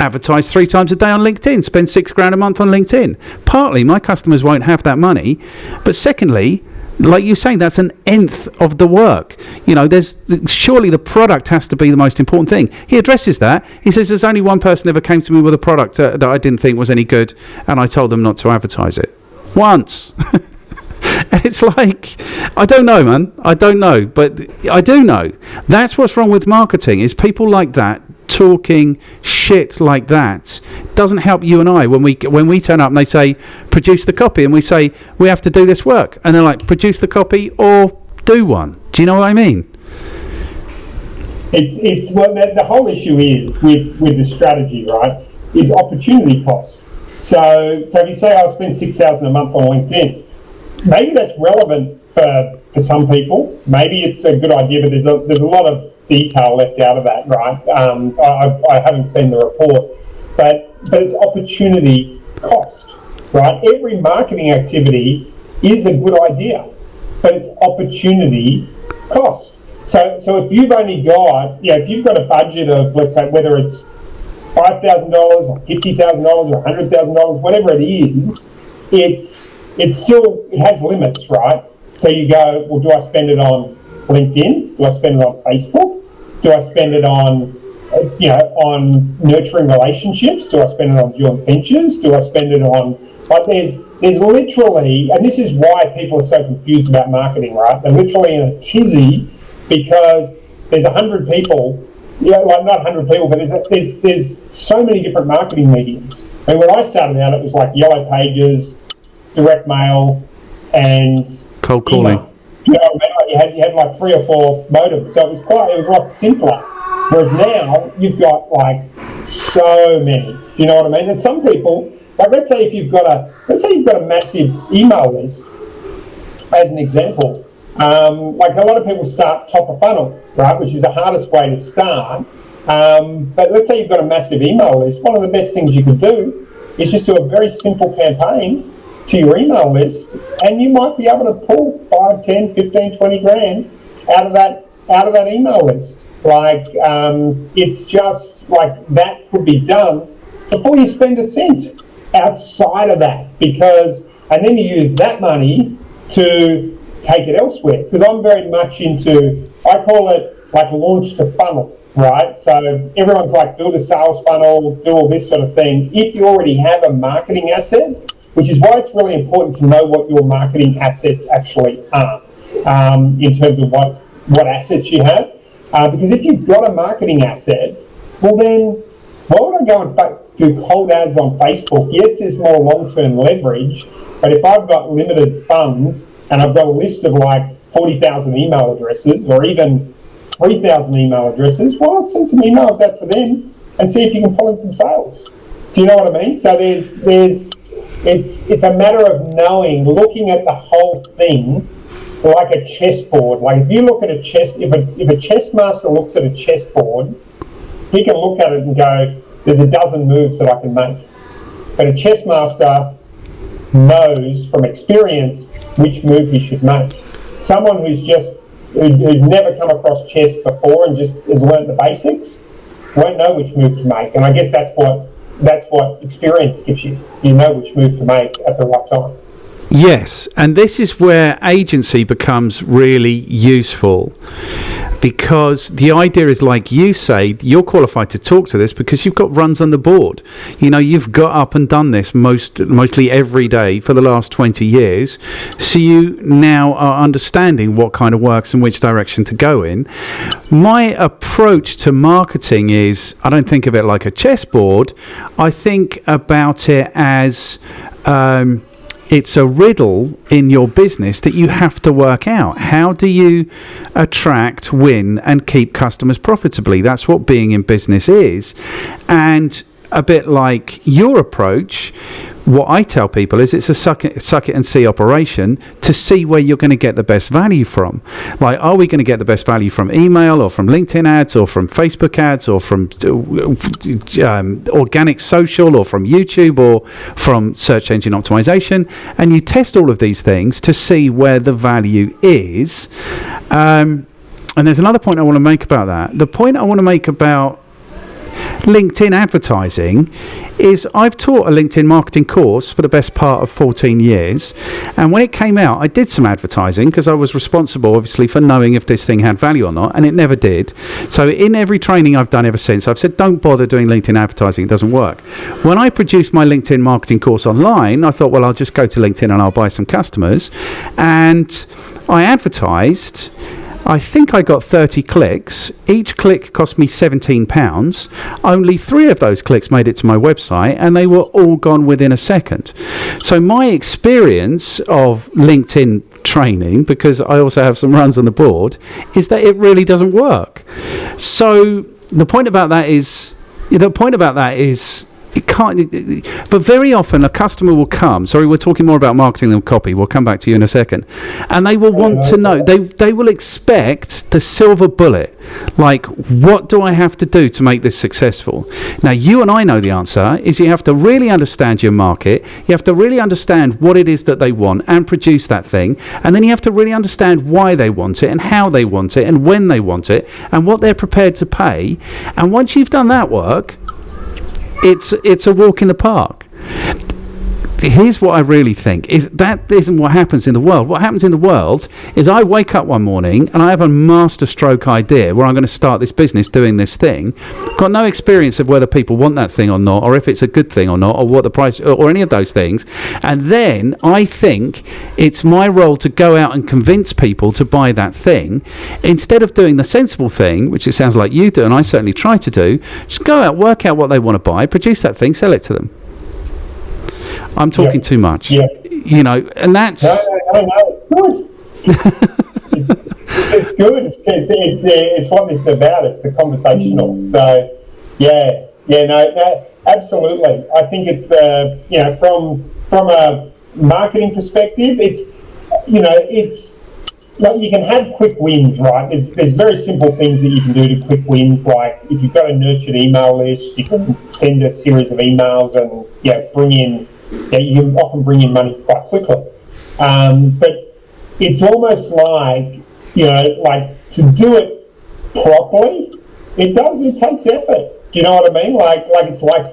advertise 3 times a day on LinkedIn, spend $6,000 a month on LinkedIn. Partly, my customers won't have that money, but secondly, like you're saying, that's an nth of the work. There's surely the product has to be the most important thing. He addresses that. He says there's only one person ever came to me with a product that I didn't think was any good, and I told them not to advertise it once. And it's like, I don't know, man. I don't know, but I do know. That's what's wrong with marketing, is people like that talking shit like that doesn't help you and I when we turn up and they say produce the copy and we say we have to do this work and they're like produce the copy or do one. Do you know what I mean? It's well, the whole issue is with the strategy, right, is opportunity cost. So if you say I'll spend $6,000 a month on LinkedIn, maybe that's relevant for some people. Maybe it's a good idea, but there's a lot of detail left out of that, right? I haven't seen the report, but it's opportunity cost, right? Every marketing activity is a good idea, but it's opportunity cost. So if you've only got, if you've got a budget of, let's say, whether it's $5,000 or $50,000 or $100,000, whatever it is, it has limits, right? So you go, well, do I spend it on LinkedIn? Do I spend it on Facebook? Do I spend it on, on nurturing relationships? Do I spend it on joint ventures? Do I spend it on, like, there's literally, and this is why people are so confused about marketing, right? They're literally in a tizzy because there's 100 people, not 100 people, but there's so many different marketing mediums. I mean, when I started out, it was like Yellow Pages, direct mail, and cold calling. Email. You had like 3 or 4 modems, so it was a lot simpler. Whereas now you've got like so many. You know what I mean? And some people, like let's say you've got a massive email list, as an example. Like a lot of people start top of funnel, right, which is the hardest way to start. But let's say you've got a massive email list. One of the best things you could do is just do a very simple campaign to your email list, and you might be able to pull 5, 10, 15, 20 grand out of that email list. Like, it's just like that could be done before you spend a cent outside of that, and then you use that money to take it elsewhere. Because I'm very much into, I call it like launch to funnel, right? So everyone's like, build a sales funnel, do all this sort of thing. If you already have a marketing asset, which is why it's really important to know what your marketing assets actually are, in terms of what assets you have. Because if you've got a marketing asset, well then, why would I go and do cold ads on Facebook? Yes, there's more long-term leverage, but if I've got limited funds and I've got a list of like 40,000 email addresses or even 3,000 email addresses, why not send some emails out to them and see if you can pull in some sales? Do you know what I mean? So it's a matter of looking at the whole thing like a chessboard. Like if you look at if a chess master looks at a chessboard, he can look at it and go, there's a dozen moves that I can make. But a chess master knows from experience which move he should make. Someone who'd never come across chess before and just has learned the basics won't know which move to make. And I guess that's what experience gives you. You know which move to make at the right time. Yes, and this is where agency becomes really useful, because the idea is, like you say, you're qualified to talk to this because you've got runs on the board. You've got up and done this mostly every day for the last 20 years, so you now are understanding what kind of works and which direction to go in. My approach to marketing is, I don't think of it like a chessboard. I think about it as it's a riddle in your business that you have to work out. How do you attract, win, and keep customers profitably? That's what being in business is. And a bit like your approach, what I tell people is it's a suck it and see operation to see where you're going to get the best value from. Like, are we going to get the best value from email or from LinkedIn ads or from Facebook ads or from organic social or from YouTube or from search engine optimization? And you test all of these things to see where the value is. And there's another point I want to make about that. The point I want to make about LinkedIn advertising is I've taught a LinkedIn marketing course for the best part of 14 years, and when it came out I did some advertising because I was responsible obviously for knowing if this thing had value or not, and it never did. So in every training I've done ever since, I've said don't bother doing LinkedIn advertising, it doesn't work. When I produced my LinkedIn marketing course online, I thought, well, I'll just go to LinkedIn and I'll buy some customers, and I advertised. I think I got 30 clicks. Each click cost me £17. Only 3 of those clicks made it to my website, and they were all gone within a second. So my experience of LinkedIn training, because I also have some runs on the board, is that it really doesn't work. So the point about that is it can't. But very often a customer will come. Sorry, we're talking more about marketing than copy. We'll come back to you in a second. And they will want to know. They will expect the silver bullet. Like, what do I have to do to make this successful? Now, you and I know the answer is you have to really understand your market. You have to really understand what it is that they want and produce that thing. And then you have to really understand why they want it and how they want it and when they want it and what they're prepared to pay. And once you've done that work, it's a walk in the park. Here's what I really think is that isn't what happens in the world. What happens in the world is I wake up one morning and I have a masterstroke idea where I'm going to start this business doing this thing. Got no experience of whether people want that thing or not, or if it's a good thing or not, or what the price, or any of those things. And then I think it's my role to go out and convince people to buy that thing instead of doing the sensible thing, which it sounds like you do, and I certainly try to do. Just go out, work out what they want to buy, produce that thing, sell it to them. I'm talking too much, you know, and that's... No, it's good. It's good. It's what this is about. It's the conversational. So, absolutely. I think it's the, you know, from a marketing perspective, it's, you know, it's, like, you can have quick wins, right? There's very simple things that you can do to quick wins, like if you've got a nurtured email list, you can send a series of emails and, bring in, you can often bring in money quite quickly. But it's almost like, you know, like to do it properly, it takes effort. Do you know what I mean?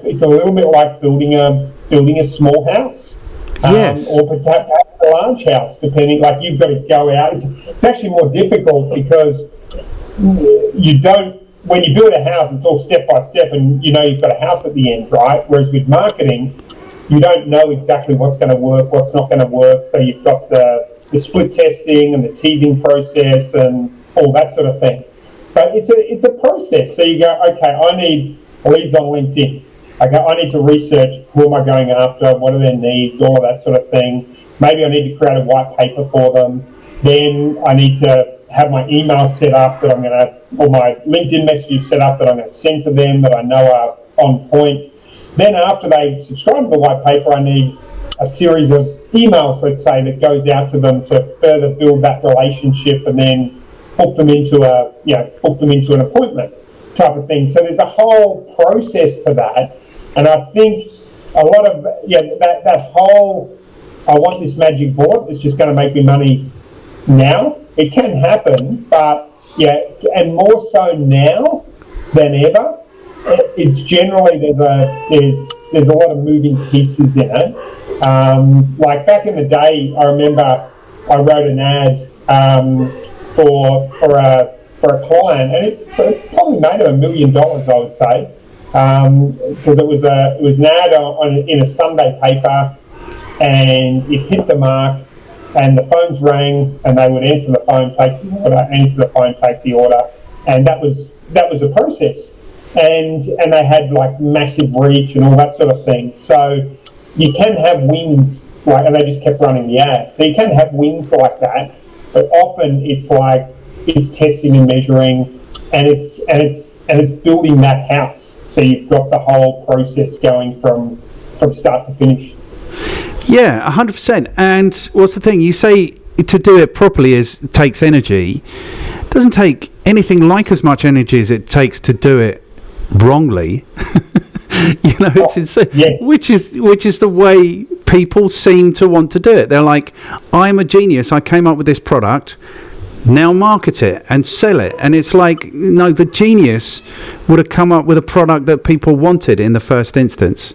It's a little bit like building a small house. Yes. Or perhaps a large house, depending, like you've got to go out. It's actually more difficult because you don't, when you build a house, it's all step by step and you know you've got a house at the end, right? Whereas with marketing, you don't know exactly what's going to work, what's not going to work. So you've got the split testing and the teething process and all that sort of thing. But it's a process. So you go, okay, I need leads on LinkedIn. Okay, I need to research who am I going after, what are their needs, all of that sort of thing. Maybe I need to create a white paper for them. Then I need to have my email set up that I'm going to, or my LinkedIn messages set up that I'm going to send to them that I know are on point. Then after they subscribe to the white paper, I need a series of emails, let's say, that goes out to them to further build that relationship and then hook them into an appointment type of thing. So there's a whole process to that. And I think a lot of, that whole, I want this magic bullet that's just going to make me money now, it can happen, but and more so now than ever. It's generally there's a lot of moving pieces in it. Like back in the day, I remember I wrote an ad for a client, and it probably made him $1 million, I would say, because it was an ad in a Sunday paper, and it hit the mark, and the phones rang, and they would answer the phone, take the order, and that was a process. And they had like massive reach and all that sort of thing. So you can have wins, like, and they just kept running the ad. So you can have wins like that, but often it's like it's testing and measuring, and it's building that house. So you've got the whole process going from start to finish. Yeah, 100%. And what's the thing? You say to do it properly takes energy. It doesn't take anything like as much energy as it takes to do it wrongly. It's insane. Yes. Which is the way people seem to want to do it. They're like, I'm a genius, I came up with this product, now market it and sell it. And it's like, no, the genius would have come up with a product that people wanted in the first instance.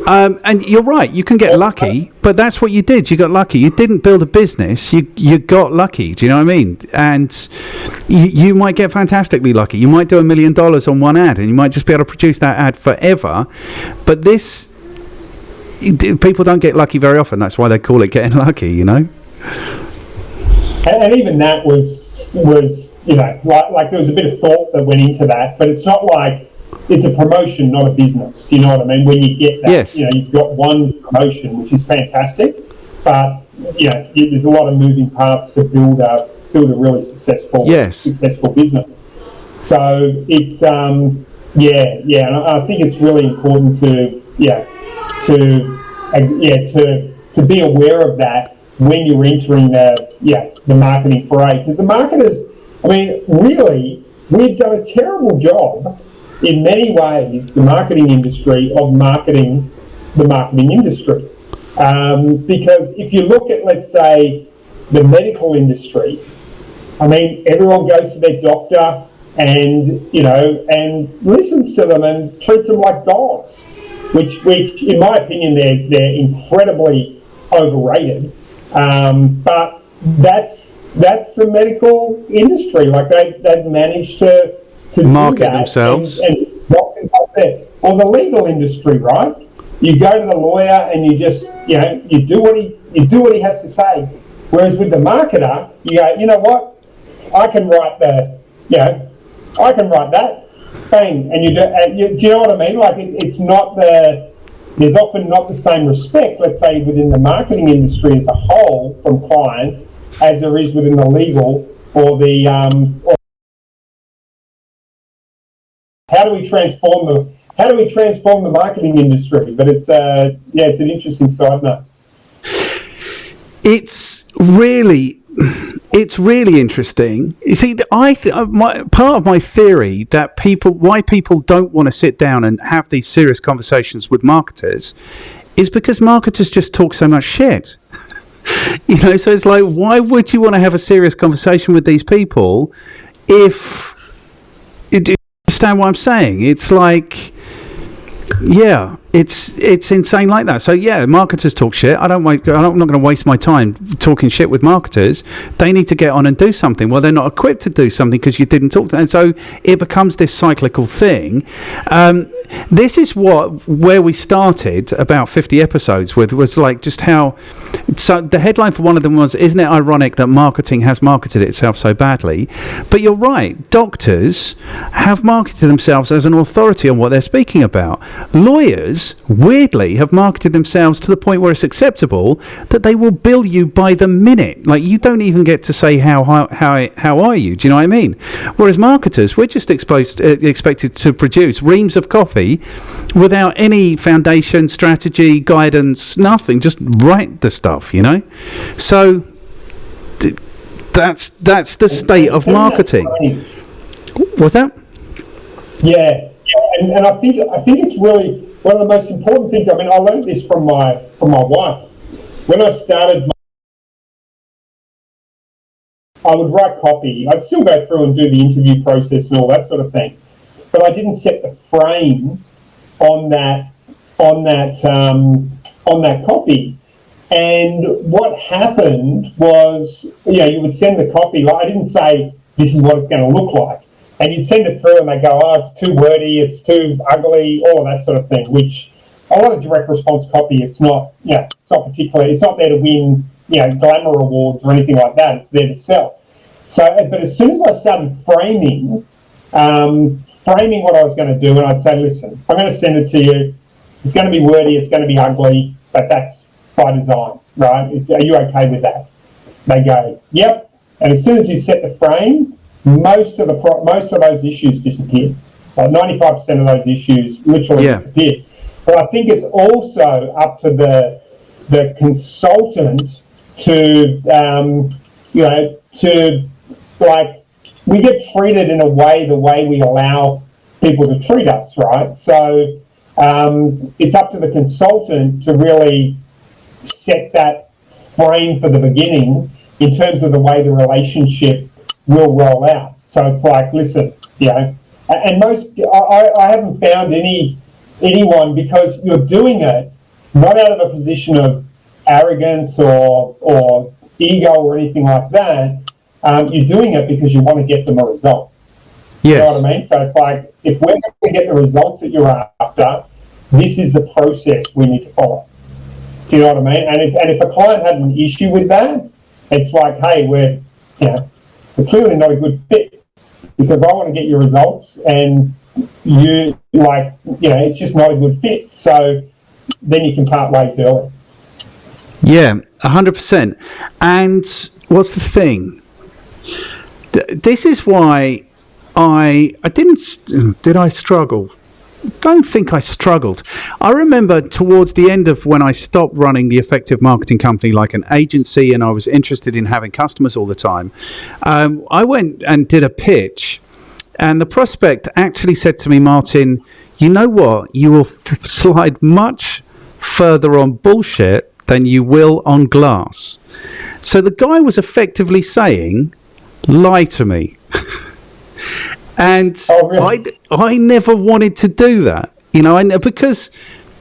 And you're right, you can get lucky, but that's what you did. You got lucky. You didn't build a business, you got lucky. Do you know what I mean? And you might get fantastically lucky. You might do $1 million on one ad, and you might just be able to produce that ad forever. But people don't get lucky very often. That's why they call it getting lucky, you know? And even that was like there was a bit of thought that went into that, but it's not like it's a promotion, not a business. Do you know what I mean? When you get that, yes. You've got one promotion, which is fantastic, but there's a lot of moving parts to build a really successful business. So it's Yeah, and I think it's really important to be aware of that when you're entering the marketing fray, because the marketers, I mean, really, we've done a terrible job in many ways, the marketing industry, of marketing the marketing industry. Because if you look at, let's say, the medical industry, I mean, everyone goes to their doctor and listens to them and treats them like dogs, which in my opinion, they're incredibly overrated. But that's the medical industry. Like they've managed to market do that themselves. And doctors out there. Or the legal industry, right? You go to the lawyer and you just you do what he has to say. Whereas with the marketer, you go, you know what? I can write that. Bang, and do you know what I mean? Like it's not there's often not the same respect, let's say, within the marketing industry as a whole from clients as there is within the legal or the how do we transform the marketing industry? But it's an interesting side note. It's really interesting. You see, part of my theory that why people don't want to sit down and have these serious conversations with marketers is because marketers just talk so much shit. So it's like, why would you want to have a serious conversation with these people if you understand what I'm saying? It's like, yeah, it's insane like that. So yeah, marketers talk shit. I'm not going to waste my time talking shit with marketers. They need to get on and do something. Well, they're not equipped to do something because you didn't talk to them. And so it becomes this cyclical thing. This is where we started about 50 episodes with, was like just how. So the headline for one of them was, "Isn't it ironic that marketing has marketed itself so badly?" But you're right. Doctors have marketed themselves as an authority on what they're speaking about. Lawyers, weirdly, have marketed themselves to the point where it's acceptable that they will bill you by the minute. Like, you don't even get to say how are you? Do you know what I mean? Whereas marketers, we're just expected to produce reams of copy without any foundation, strategy, guidance, nothing. Just write the stuff. So that's the state of marketing. What's that? Yeah, and I think it's really one of the most important things. I mean, I learned this from my wife. When I started, I would write copy. I'd still go through and do the interview process and all that sort of thing, but I didn't set the frame on that copy. And what happened was, you would send the copy. Like, I didn't say this is what it's going to look like. And you'd send it through and they go, oh, it's too wordy, it's too ugly, all of that sort of thing, which a lot of direct response copy, it's not there to win, glamour awards or anything like that. It's there to sell. So, but as soon as I started framing what I was going to do, and I'd say, listen, I'm going to send it to you. It's going to be wordy, it's going to be ugly, but that's by design, right? Are you okay with that? They go, yep. And as soon as you set the frame, most of those issues disappear. Like 95% of those issues literally disappear. But I think it's also up to the consultant to we get treated in a way the way we allow people to treat us, right? So it's up to the consultant to really set that frame for the beginning in terms of the way the relationship will roll out. So it's like, listen, and I haven't found anyone, because you're doing it not out of a position of arrogance or ego or anything like that. You're doing it because you want to get them a result. Yes. You know what I mean? So it's like, if we're going to get the results that you're after, this is the process we need to follow. Do you know what I mean? And if a client had an issue with that, it's like, hey, we're clearly not a good fit, because I want to get your results and it's just not a good fit. So then you can part ways early. Yeah, 100%. And what's the thing? This is why I did I struggle? Don't think I struggled. I remember towards the end of when I stopped running the effective marketing company like an agency, and I was interested in having customers all the time. I went and did a pitch, and the prospect actually said to me, Martin, you know what? You will slide much further on bullshit than you will on glass. So the guy was effectively saying, lie to me. And really? I never wanted to do that, because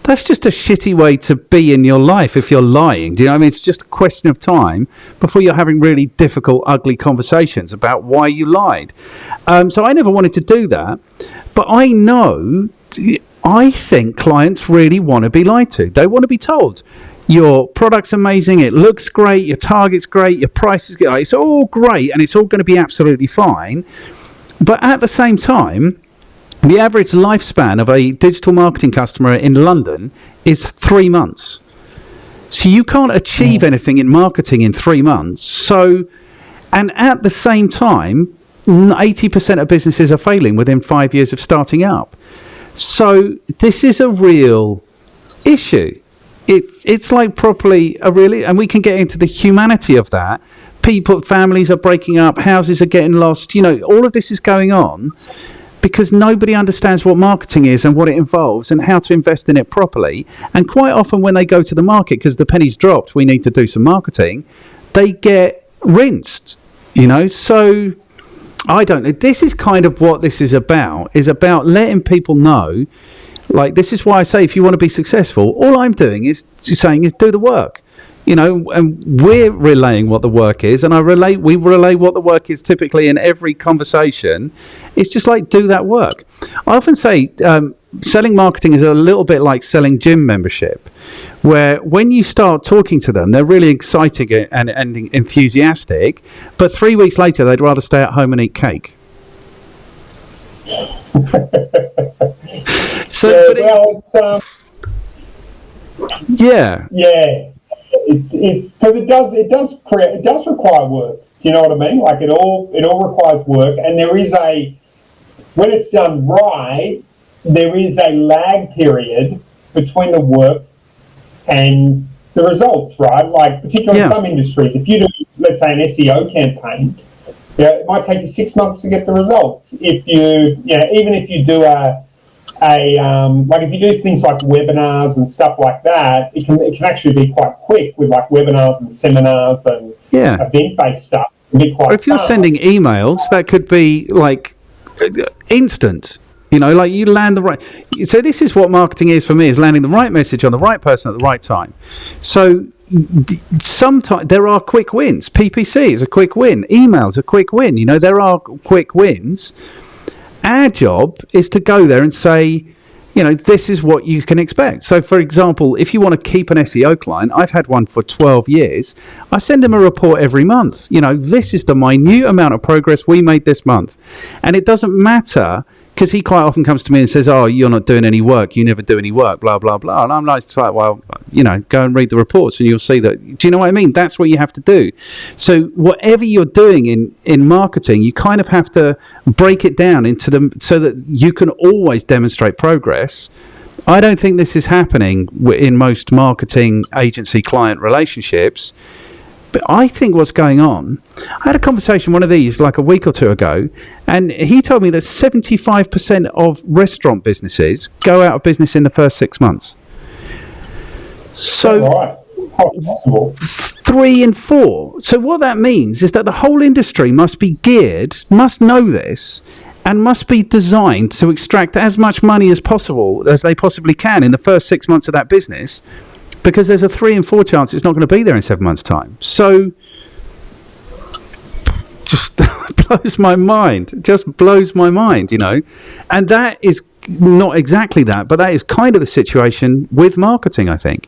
that's just a shitty way to be in your life if you're lying. Do you know what I mean? It's just a question of time before you're having really difficult, ugly conversations about why you lied. So I never wanted to do that. But I think clients really want to be lied to. They want to be told, your product's amazing, it looks great, your target's great, your price is good. It's all great and it's all going to be absolutely fine. But at the same time, the average lifespan of a digital marketing customer in London is 3 months. So you can't achieve anything in marketing in 3 months. And at the same time, 80% of businesses are failing within 5 years of starting up. So this is a real issue. It's like properly and we can get into the humanity of that. Families are breaking up, houses are getting lost. All of this is going on because nobody understands what marketing is and what it involves and how to invest in it properly. And quite often when they go to the market, because the penny's dropped, we need to do some marketing, they get rinsed, So I don't know. This is kind of what this is about letting people know, like, this is why I say if you want to be successful, all I'm doing is saying is do the work. And we're relaying what the work is, and we relay what the work is typically in every conversation. It's just like, do that work. I often say selling marketing is a little bit like selling gym membership, where when you start talking to them, they're really exciting and enthusiastic, but 3 weeks later, they'd rather stay at home and eat cake. Yeah. It's because it does require work. Do you know what I mean? Like it all requires work, and when it's done right, there is a lag period between the work and the results, right? Like particularly in some industries, if you do, let's say, an SEO campaign, it might take you 6 months to get the results. If even if you do if you do things like webinars and stuff like that, it can actually be quite quick with like webinars and seminars and event-based stuff. It can be quite if you're fast. sending emails, that could be like instant. Like you land the right. So this is what marketing is for me: is landing the right message on the right person at the right time. So sometimes there are quick wins. PPC is a quick win. Email's a quick win. There are quick wins. Our job is to go there and say, this is what you can expect. So, for example, if you want to keep an SEO client, I've had one for 12 years. I send them a report every month. This is the minute amount of progress we made this month. And it doesn't matter, because he quite often comes to me and says, oh, you're not doing any work. You never do any work, blah, blah, blah. And I'm like, well, go and read the reports and you'll see that. Do you know what I mean? That's what you have to do. So whatever you're doing in marketing, you kind of have to break it down so that you can always demonstrate progress. I don't think this is happening in most marketing agency client relationships. But I think what's going on, I had a conversation, one of these, like a week or two ago, and he told me that 75% of restaurant businesses go out of business in the first 6 months. So, possible. 3 and 4. So what that means is that the whole industry must know this, and must be designed to extract as much money as possible, as they possibly can in the first 6 months of that business, because there's a 3 and 4 chance it's not going to be there in 7 months' time. So, just blows my mind. Just blows my mind, And that is not exactly that, but that is kind of the situation with marketing, I think.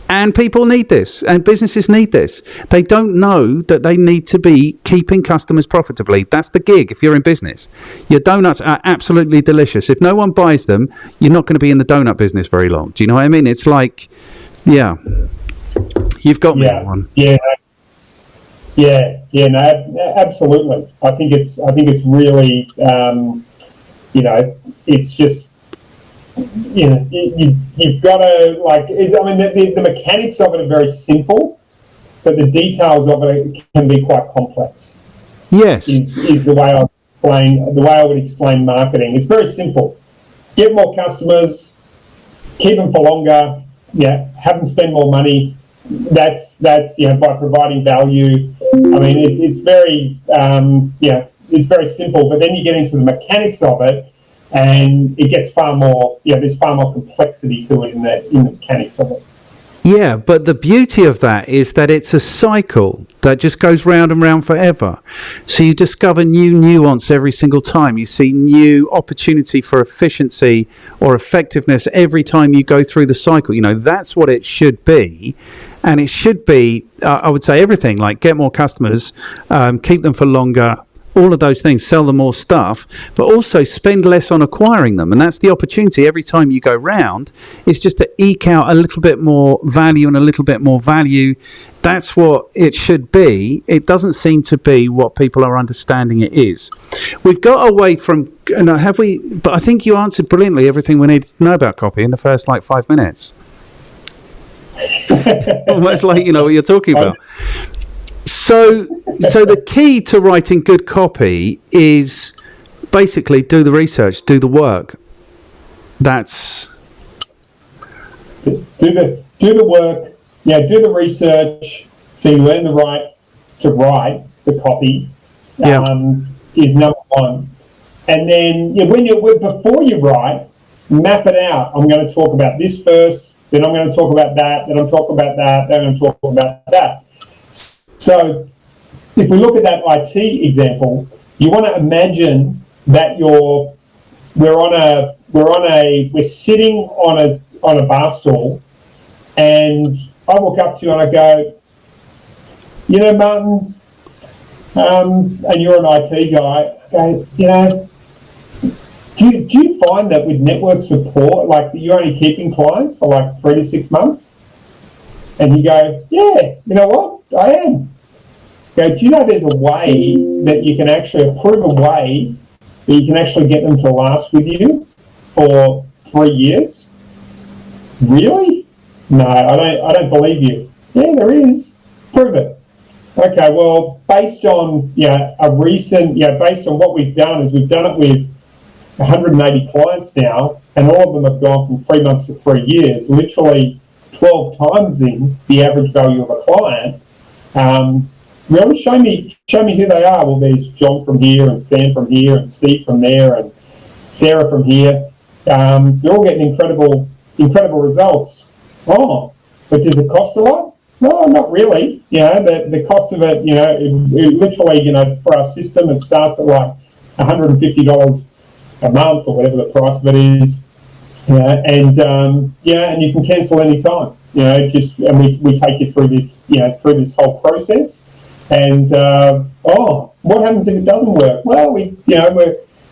And people need this, and businesses need this. They don't know that they need to be keeping customers profitably. That's the gig if you're in business. Your donuts are absolutely delicious. If no one buys them, you're not going to be in the donut business very long. Do you know what I mean? It's like... Yeah, you've got me on one. Yeah, No, absolutely. I think it's really, it's just, you've got to, the mechanics of it are very simple, but the details of it can be quite complex. Yes, is the way I would explain marketing. It's very simple. Get more customers, keep them for longer, have them spend more money. That's by providing value. I mean, it's very it's very simple. But then you get into the mechanics of it, and it gets far more. There's far more complexity to it in the mechanics of it. yeah, but the beauty of that is that it's a cycle that just goes round and round forever. So you discover new nuance every single time. You see new opportunity for efficiency or effectiveness every time you go through the cycle. That's what it should be. And it should be, I would say, everything like get more customers, keep them for longer, all of those things, sell them more stuff, but also spend less on acquiring them. And that's the opportunity every time you go round, is just to eke out a little bit more value and a little bit more value. That's what it should be. It doesn't seem to be what people are understanding it is. We've got away from, have we? But I think you answered brilliantly everything we needed to know about copy in the first 5 minutes. Almost like you know what you're talking about. So the key to writing good copy is basically do the research, do the work. That's do the work. Do the research. So you earn the right to write the copy. Is number one, and then before you write, map it out. I'm going to talk about this first. Then I'm going to talk about that. Then I'm talking about that. Then I'm going to talk about that. So, if we look at that IT example, you want to imagine that we're sitting on a bar stool, and I walk up to you and I go, Martin, and you're an IT guy. I go, Do you find that with network support, you're only keeping clients for 3 to 6 months? And you go, yeah, you know what? I am. Go, do you know there's a way that you can actually approve a way that you can actually get them to last with you for 3 years? Really? No, I don't believe you. Yeah, there is. Prove it. Okay, well, based on based on what we've done is we've done it with 180 clients now, and all of them have gone from 3 months to 3 years, literally 12 times in the average value of a client. Really show me who they are. Well, there's John from here, and Sam from here, and Steve from there, and Sarah from here. They're all getting incredible results. Oh, but does it cost a lot? No, not really. The cost of it, it literally, for our system, it starts at $150 a month or whatever the price of it is. And you can cancel any time. And we take you through this whole process. And what happens if it doesn't work? Well, if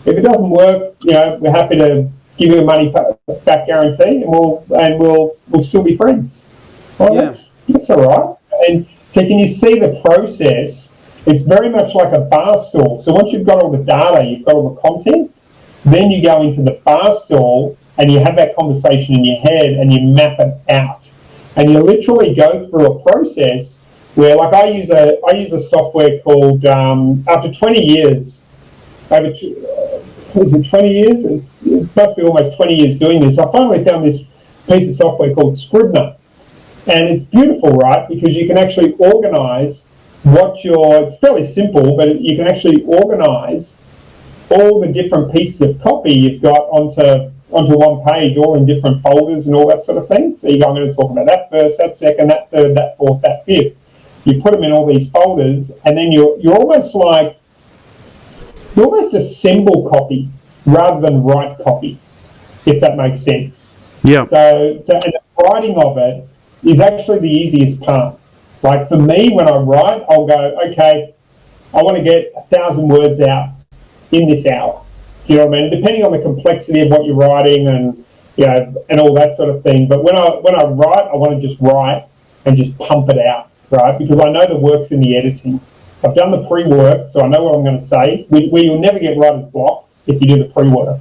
it doesn't work, we're happy to give you a money back guarantee, and we'll still be friends. Well, that's all right. And so can you see the process? It's very much like a bar stool. So once you've got all the data, you've got all the content, then you go into the bar stool and you have that conversation in your head and you map it out. And you literally go through a process where, I use a software called, after 20 years, is it 20 years? It must be almost 20 years doing this. I finally found this piece of software called Scrivener. And it's beautiful, right? Because you can actually organize it's fairly simple, but you can actually organize all the different pieces of copy you've got onto one page, all in different folders and all that sort of thing. So I'm going to talk about that first, that second, that third, that fourth, that fifth. You put them in all these folders, and then you almost assemble copy rather than write copy, if that makes sense. Yeah. So and the writing of it is actually the easiest part. For me, when I write, I'll go, okay, I want to get 1,000 words out in this hour. You know what I mean? Depending on the complexity of what you're writing and all that sort of thing. But when I write, I want to just write and just pump it out, right? Because I know the work's in the editing. I've done the pre-work, so I know what I'm going to say. You'll never get writer's block if you do the pre-work.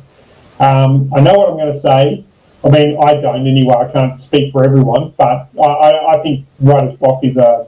I know what I'm going to say. I mean, I don't anyway. I can't speak for everyone, but I think writer's block is a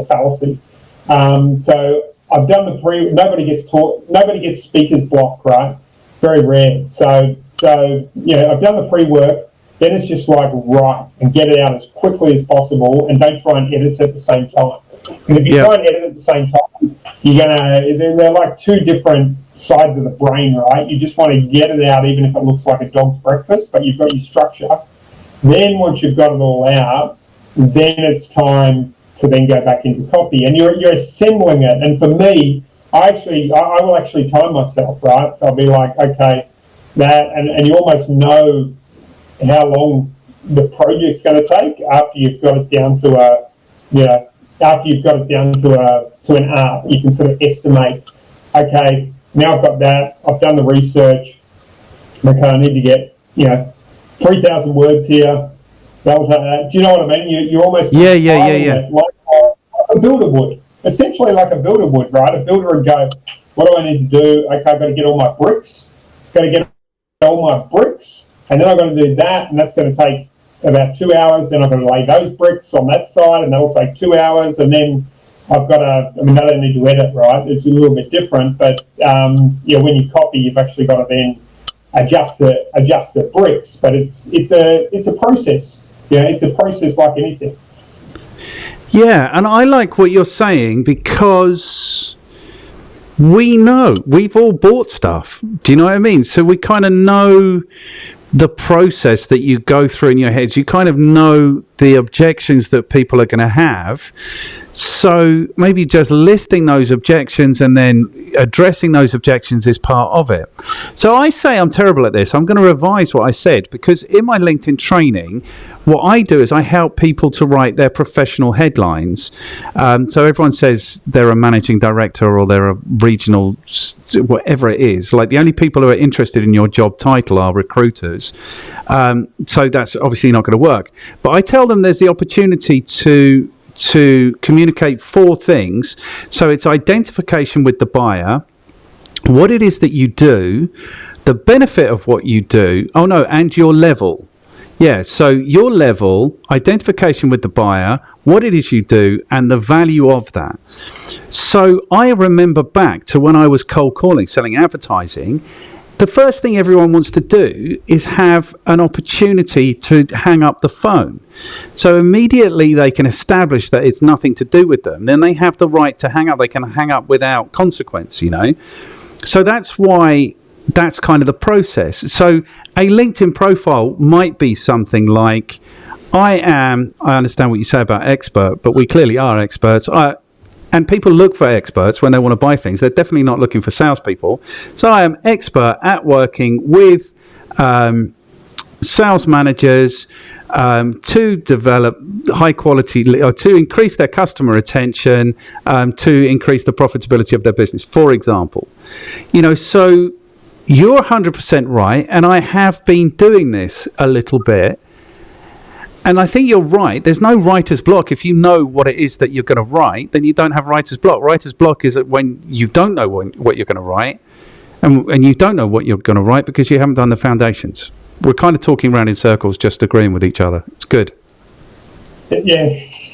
fallacy. So I've done the pre. Nobody gets speaker's block, right? Very rare. So I've done the pre-work. Then it's just like write and get it out as quickly as possible, and don't try and edit at the same time. Because if you try and edit at the same time, they're like two different sides of the brain, right? You just want to get it out, even if it looks like a dog's breakfast, but you've got your structure. Then once you've got it all out, then it's time to then go back into copy, and you're assembling it. And for me, I will actually time myself, right? So I'll be like, okay, and you almost know how long the project's going to take after you've got it down to an art. You can sort of estimate, okay, now I've got that, I've done the research, okay, I need to get 3,000 words here. Do you know what I mean? You almost yeah. Like a builder would, essentially like a builder would, right? A builder would go, what do I need to do? Okay, I've got to get all my bricks, and then I've got to do that, and that's going to take about 2 hours. Then I've got to lay those bricks on that side, and that'll take 2 hours. And then I've got to, I don't need to edit, right? It's a little bit different, but when you copy, you've actually got to then adjust the bricks. But it's a process. It's a process like anything. Yeah, and I like what you're saying because we know we've all bought stuff. Do you know what I mean? So we kind of know the process that you go through in your heads. You kind of know the objections that people are going to have. So maybe just listing those objections and then addressing those objections is part of it. So I say I'm terrible at this. I'm going to revise what I said, because in my LinkedIn training, what I do is I help people to write their professional headlines. So everyone says they're a managing director or they're a regional, whatever it is. Like, the only people who are interested in your job title are recruiters. So that's obviously not going to work. But I tell them there's the opportunity to communicate 4 things. So it's identification with the buyer, what it is that you do, the benefit of what you do, and your level. Yeah, so your level, identification with the buyer, what it is you do, and the value of that. So I remember back to when I was cold calling, selling advertising, the first thing everyone wants to do is have an opportunity to hang up the phone. So immediately they can establish that it's nothing to do with them. Then they have the right to hang up. They can hang up without consequence, So that's why that's kind of the process. So a LinkedIn profile might be something like, I understand what you say about expert, but we clearly are experts. And people look for experts when they want to buy things. They're definitely not looking for salespeople. So I am expert at working with sales managers to develop high quality, or to increase their customer retention, to increase the profitability of their business, for example. So you're 100% right, and I have been doing this a little bit. And I think you're right. There's no writer's block. If you know what it is that you're going to write, then you don't have writer's block. Writer's block is when you don't know what you're going to write, and you don't know what you're going to write because you haven't done the foundations. We're kind of talking around in circles, just agreeing with each other. It's good. Yeah,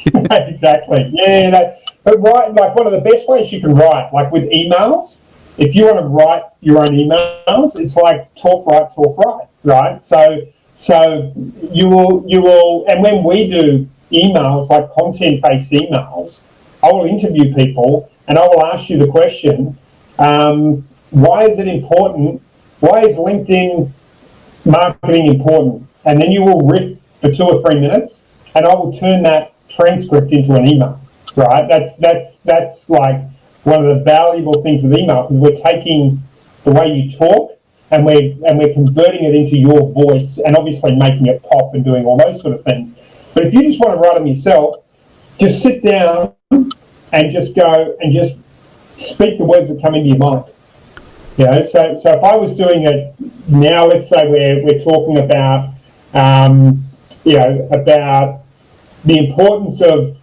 exactly. Yeah, but write, like, one of the best ways you can write, like with emails, if you want to write your own emails, it's like talk, right? So you will, and when we do emails, like content-based emails, I will interview people and I will ask you the question, why is it important? Why is LinkedIn marketing important? And then you will riff for 2 or 3 minutes, and I will turn that transcript into an email, right? That's like one of the valuable things with email, because we're taking the way you talk and we're converting it into your voice, and obviously making it pop and doing all those sort of things. But if you just want to write them yourself, just sit down and just go and just speak the words that come into your mind. So if I was doing it now, let's say we're talking about about the importance of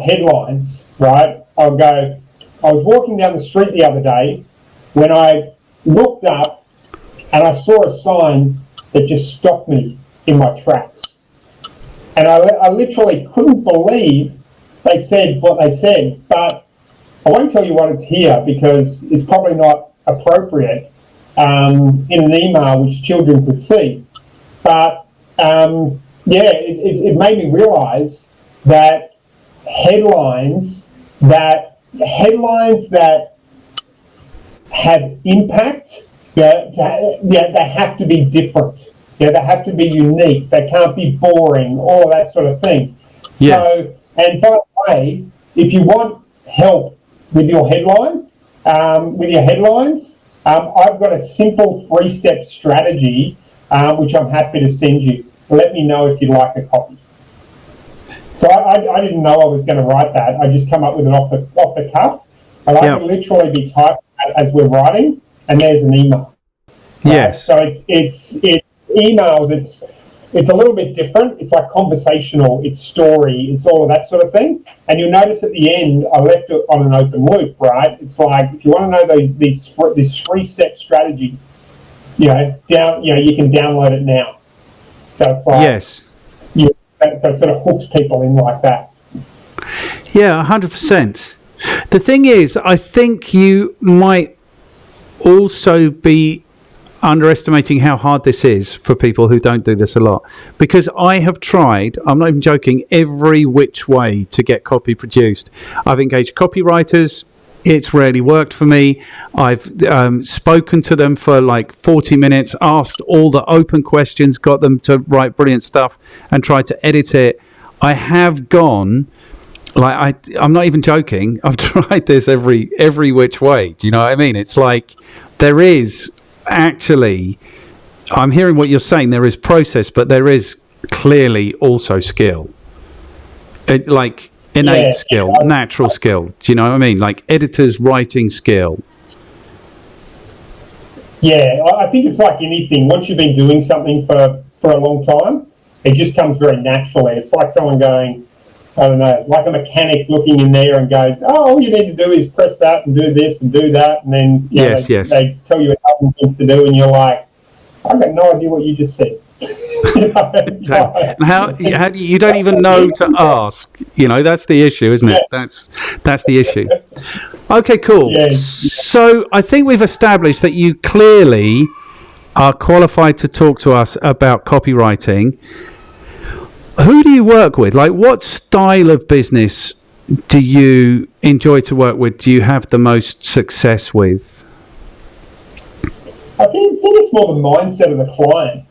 headlines, right? I'll go, I was walking down the street the other day when I looked up and I saw a sign that just stopped me in my tracks. And I literally couldn't believe they said what they said, but I won't tell you what it's here because it's probably not appropriate in an email which children could see. But it made me realise that headlines that have impact, they have to be different. They have to be unique. They can't be boring, all of that sort of thing. Yes. So, and by the way, if you want help with your headline, with your headlines, I've got a simple 3-step strategy which I'm happy to send you. Let me know if you'd like a copy. So I didn't know I was going to write that. I just come up with it off the cuff, and I can literally be typing that as we're writing, and there's an email. Yes. So it's emails. It's a little bit different. It's like conversational. It's story. It's all of that sort of thing. And you'll notice at the end, I left it on an open loop. Right? It's like if you want to know this 3-step strategy, you can download it now. So it's like yes. So it sort of hooks people in like that. Yeah, 100%. The thing is, I think you might also be underestimating how hard this is for people who don't do this a lot. Because I have tried, I'm not even joking, every which way to get copy produced. I've engaged copywriters. It's rarely worked for me. I've spoken to them for like 40 minutes, asked all the open questions, got them to write brilliant stuff and tried to edit it. I have gone, I'm not even joking, I've tried this every which way. Do you know what I mean? It's like there is actually, I'm hearing what you're saying, there is process, but there is clearly also skill. Innate skill, natural skill. Do you know what I mean? Like editor's writing skill. Yeah, I think it's like anything. Once you've been doing something for a long time, it just comes very naturally. It's like someone going, I don't know, like a mechanic looking in there and goes, oh, all you need to do is press that and do this and do that. And then they tell you 1,000 things to do and you're like, I've got no idea what you just said. Exactly. And how do you don't even know to ask? That's the issue, isn't it? That's the issue. Okay, cool. Yeah. So I think we've established that you clearly are qualified to talk to us about copywriting. Who do you work with? Like, what style of business do you enjoy to work with? Do you have the most success with? I think it's more the mindset of the client.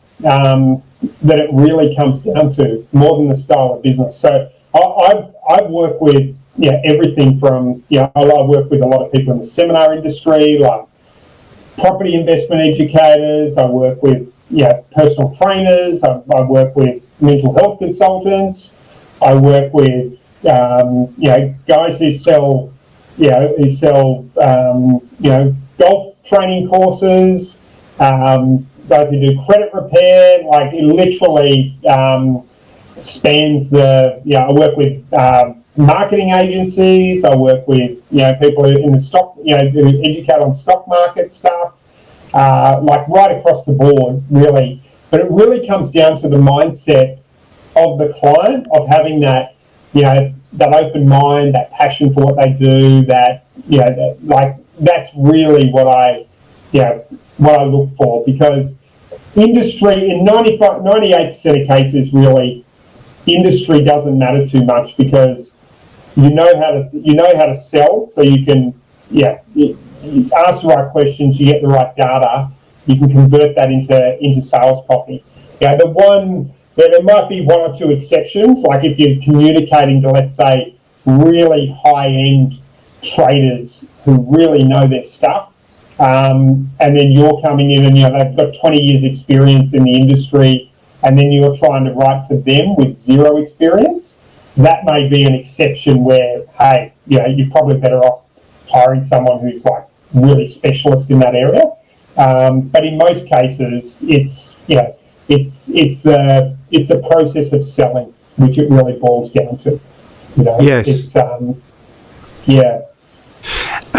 That it really comes down to more than the style of business. So I've worked with everything from I work with a lot of people in the seminar industry, like property investment educators. I work with personal trainers. I work with mental health consultants. I work with guys who sell golf training courses. Guys who do credit repair, like it literally spans I work with marketing agencies. I work with people in the stock, who educate on stock market stuff, like right across the board, really. But it really comes down to the mindset of the client, of having that that open mind, that passion for what they do. That's really what I look for, because industry in 98% of cases, really, industry doesn't matter too much, because you know how to sell, so you can you ask the right questions, you get the right data, you can convert that into sales copy. There might be one or two exceptions, like if you're communicating to, let's say, really high-end traders who really know their stuff. And then you're coming in and they've got 20 years experience in the industry, and then you're trying to write to them with zero experience. That may be an exception where, hey, you're probably better off hiring someone who's like really specialist in that area. But in most cases, it's a process of selling, which it really boils down to. Yes.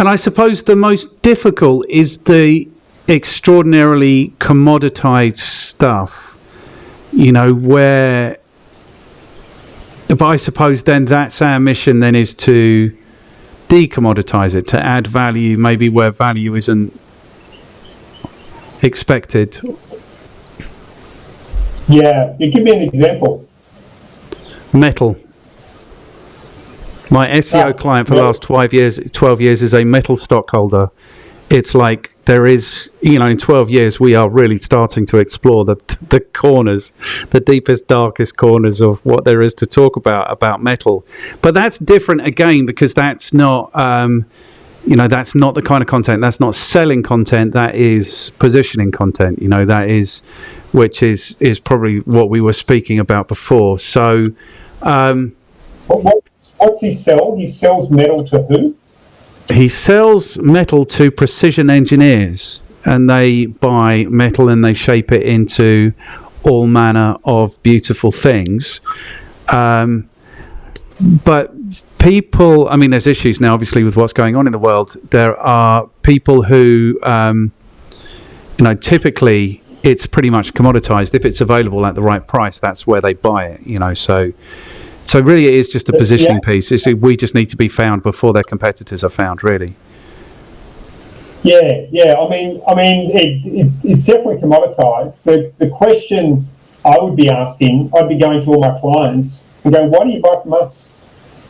And I suppose the most difficult is the extraordinarily commoditized stuff, where, but I suppose then that's our mission then, is to decommoditize it, to add value maybe where value isn't expected. Yeah, you give me an example. Metal. My SEO client for the last 12 years is a metal stockholder. It's like there is, in 12 years, we are really starting to explore the corners, the deepest, darkest corners of what there is to talk about metal. But that's different again, because that's not, that's not the kind of content. That's not selling content. That is positioning content, that is, which is probably what we were speaking about before. So, what's he sell? He sells metal to who? He sells metal to precision engineers, and they buy metal and they shape it into all manner of beautiful things. But people, there's issues now, obviously, with what's going on in the world. There are people who, typically it's pretty much commoditized. If it's available at the right price, that's where they buy it, So really it is just a positioning piece. We just need to be found before their competitors are found, really. Yeah. It's definitely commoditized. The question I would be asking, I'd be going to all my clients and going, why do you buy from us?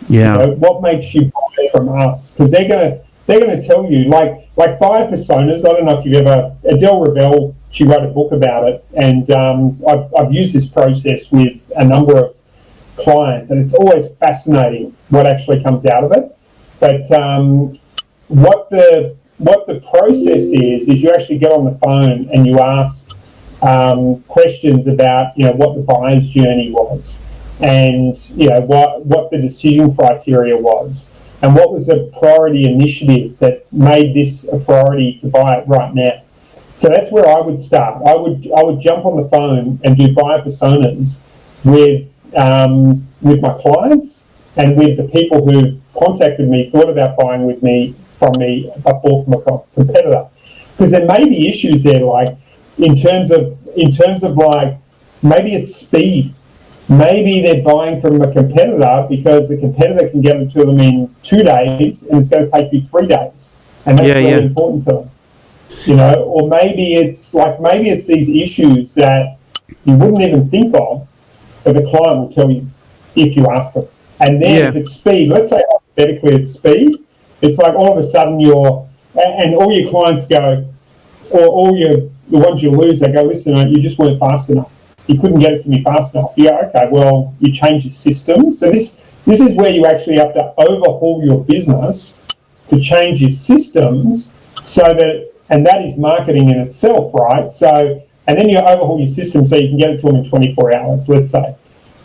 Yeah. What makes you buy from us? Because they're gonna tell you, like buyer personas. I don't know if you've ever, Adele Revell, she wrote a book about it, and I've used this process with a number of clients, and it's always fascinating what actually comes out of it. But what the process is you actually get on the phone and you ask questions about what the buyer's journey was, and what the decision criteria was, and what was the priority initiative that made this a priority to buy it right now. So that's where I would start. I would jump on the phone and do buyer personas with my clients and with the people who contacted me, thought about buying from me, but bought from a competitor. Because there may be issues there, like in terms of like, maybe it's speed. Maybe they're buying from a competitor because the competitor can get it to them in 2 days, and it's going to take you 3 days, and that's really important to them. Or maybe it's these issues that you wouldn't even think of, but the client will tell you if you ask them. And then if it's speed, let's say hypothetically it's speed, it's like all of a sudden and all your clients go, or the ones you lose, they go, listen, mate, you just weren't fast enough. You couldn't get it to me fast enough. Yeah, okay, well, you change your system. So this is where you actually have to overhaul your business to change your systems, and that is marketing in itself, right? So, and then you overhaul your system so you can get it to them in 24 hours, let's say.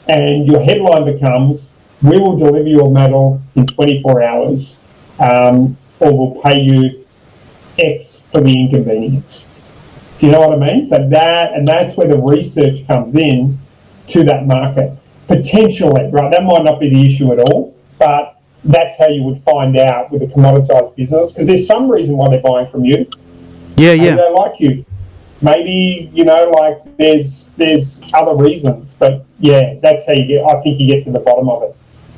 And your headline becomes, we will deliver your metal in 24 hours, or we'll pay you X for the inconvenience. Do you know what I mean? So that's where the research comes in to that market. Potentially, right? That might not be the issue at all, but that's how you would find out with a commoditized business, because there's some reason why they're buying from you. Yeah. They like you. Maybe, there's other reasons, but that's how I think you get to the bottom of it.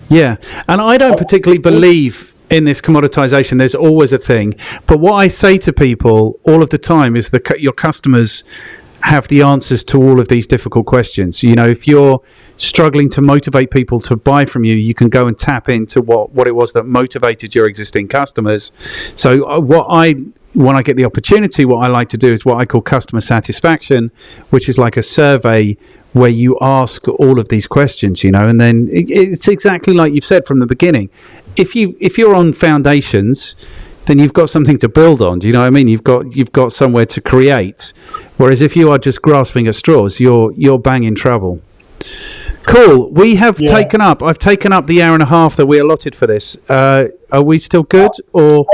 Yeah, and I don't particularly believe in this commoditization. There's always a thing. But what I say to people all of the time is that your customers have the answers to all of these difficult questions. If you're struggling to motivate people to buy from you, you can go and tap into what it was that motivated your existing customers. So when I get the opportunity, what I like to do is what I call customer satisfaction, which is like a survey where you ask all of these questions, and then it's exactly like you've said from the beginning. If you're on foundations, then you've got something to build on. Do you know what I mean? You've got somewhere to create. Whereas if you are just grasping at straws, you're banging trouble. Cool. We have taken up. I've taken up the hour and a half that we allotted for this. Are we still good? Or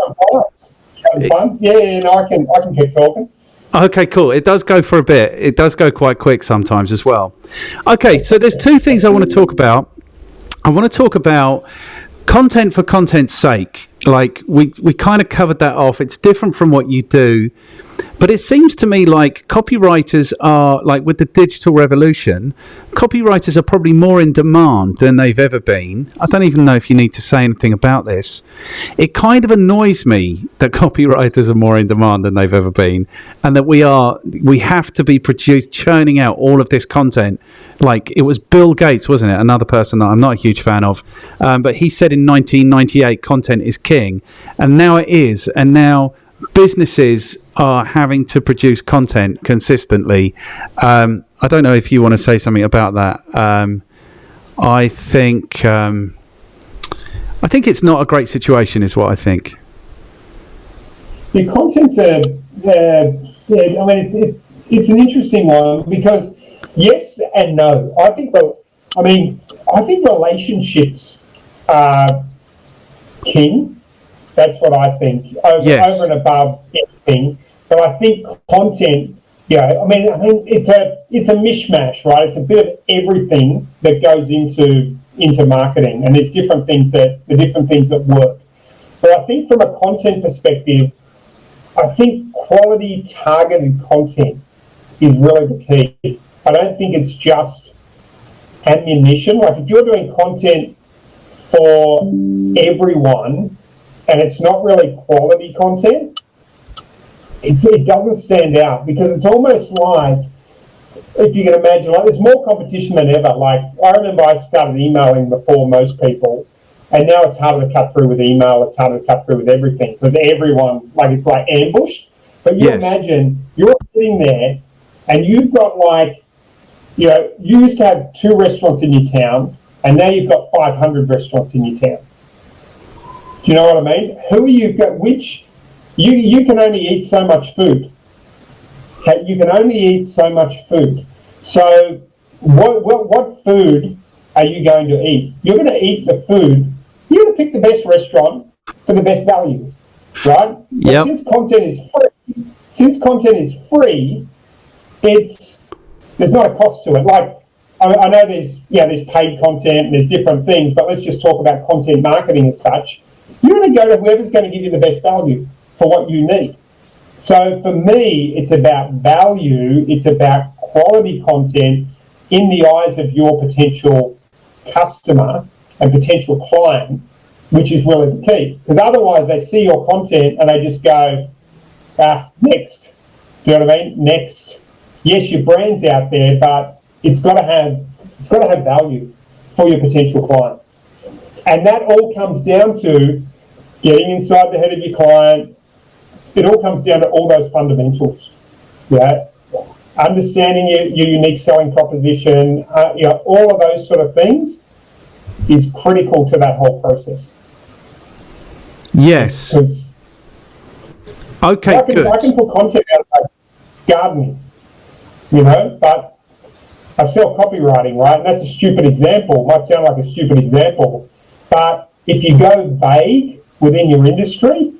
fun? Yeah, I can keep talking. Okay, cool. It does go for a bit. It does go quite quick sometimes as well. Okay, so there's two things I want to talk about. I want to talk about content for content's sake. Like we kind of covered that off. It's different from what you do. But it seems to me like copywriters are, like with the digital revolution, copywriters are probably more in demand than they've ever been. I don't even know if you need to say anything about this. It kind of annoys me that copywriters are more in demand than they've ever been, and that we have to be churning out all of this content. Like it was Bill Gates, wasn't it? Another person that I'm not a huge fan of. But he said in 1998, content is king. And now it is. And now businesses are having to produce content consistently. I don't know if you want to say something about that. I think it's not a great situation, is what I think. The content's it's an interesting one because yes and no. I think relationships are king. That's what I think, over and above everything. But I think content, it's a mishmash, right? It's a bit of everything that goes into marketing, and there's different things that work. But I think from a content perspective, I think quality targeted content is really the key. I don't think it's just ammunition. Like if you're doing content for everyone, and it's not really quality content, it doesn't stand out because it's almost like, if you can imagine, like there's more competition than ever. Like I remember I started emailing before most people, and now it's harder to cut through with email, it's harder to cut through with everything because everyone, like it's like ambushed. But you imagine you're sitting there and you've got you used to have 2 restaurants in your town and now you've got 500 restaurants in your town. Do you know what I mean? Who are you got? You can only eat so much food. Okay? You can only eat so much food. So what food are you going to eat? You're going to eat the food. You're going to pick the best restaurant for the best value, right? Yep. Since content is free, there's not a cost to it. Like I know there's paid content and there's different things, but let's just talk about content marketing as such. You're going to go to whoever's going to give you the best value for what you need. So for me, it's about value. It's about quality content in the eyes of your potential customer and potential client, which is really the key. Because otherwise they see your content and they just go, next. Do you know what I mean? Next. Yes, your brand's out there, but it's got to have value for your potential client. And that all comes down to getting inside the head of your client. It all comes down to all those fundamentals. Yeah, understanding your unique selling proposition. All of those sort of things is critical to that whole process. Yes. Okay. Good. I can put content out about gardening, but I sell copywriting, right? And that's a stupid example. Might sound like a stupid example, but if you go vague within your industry,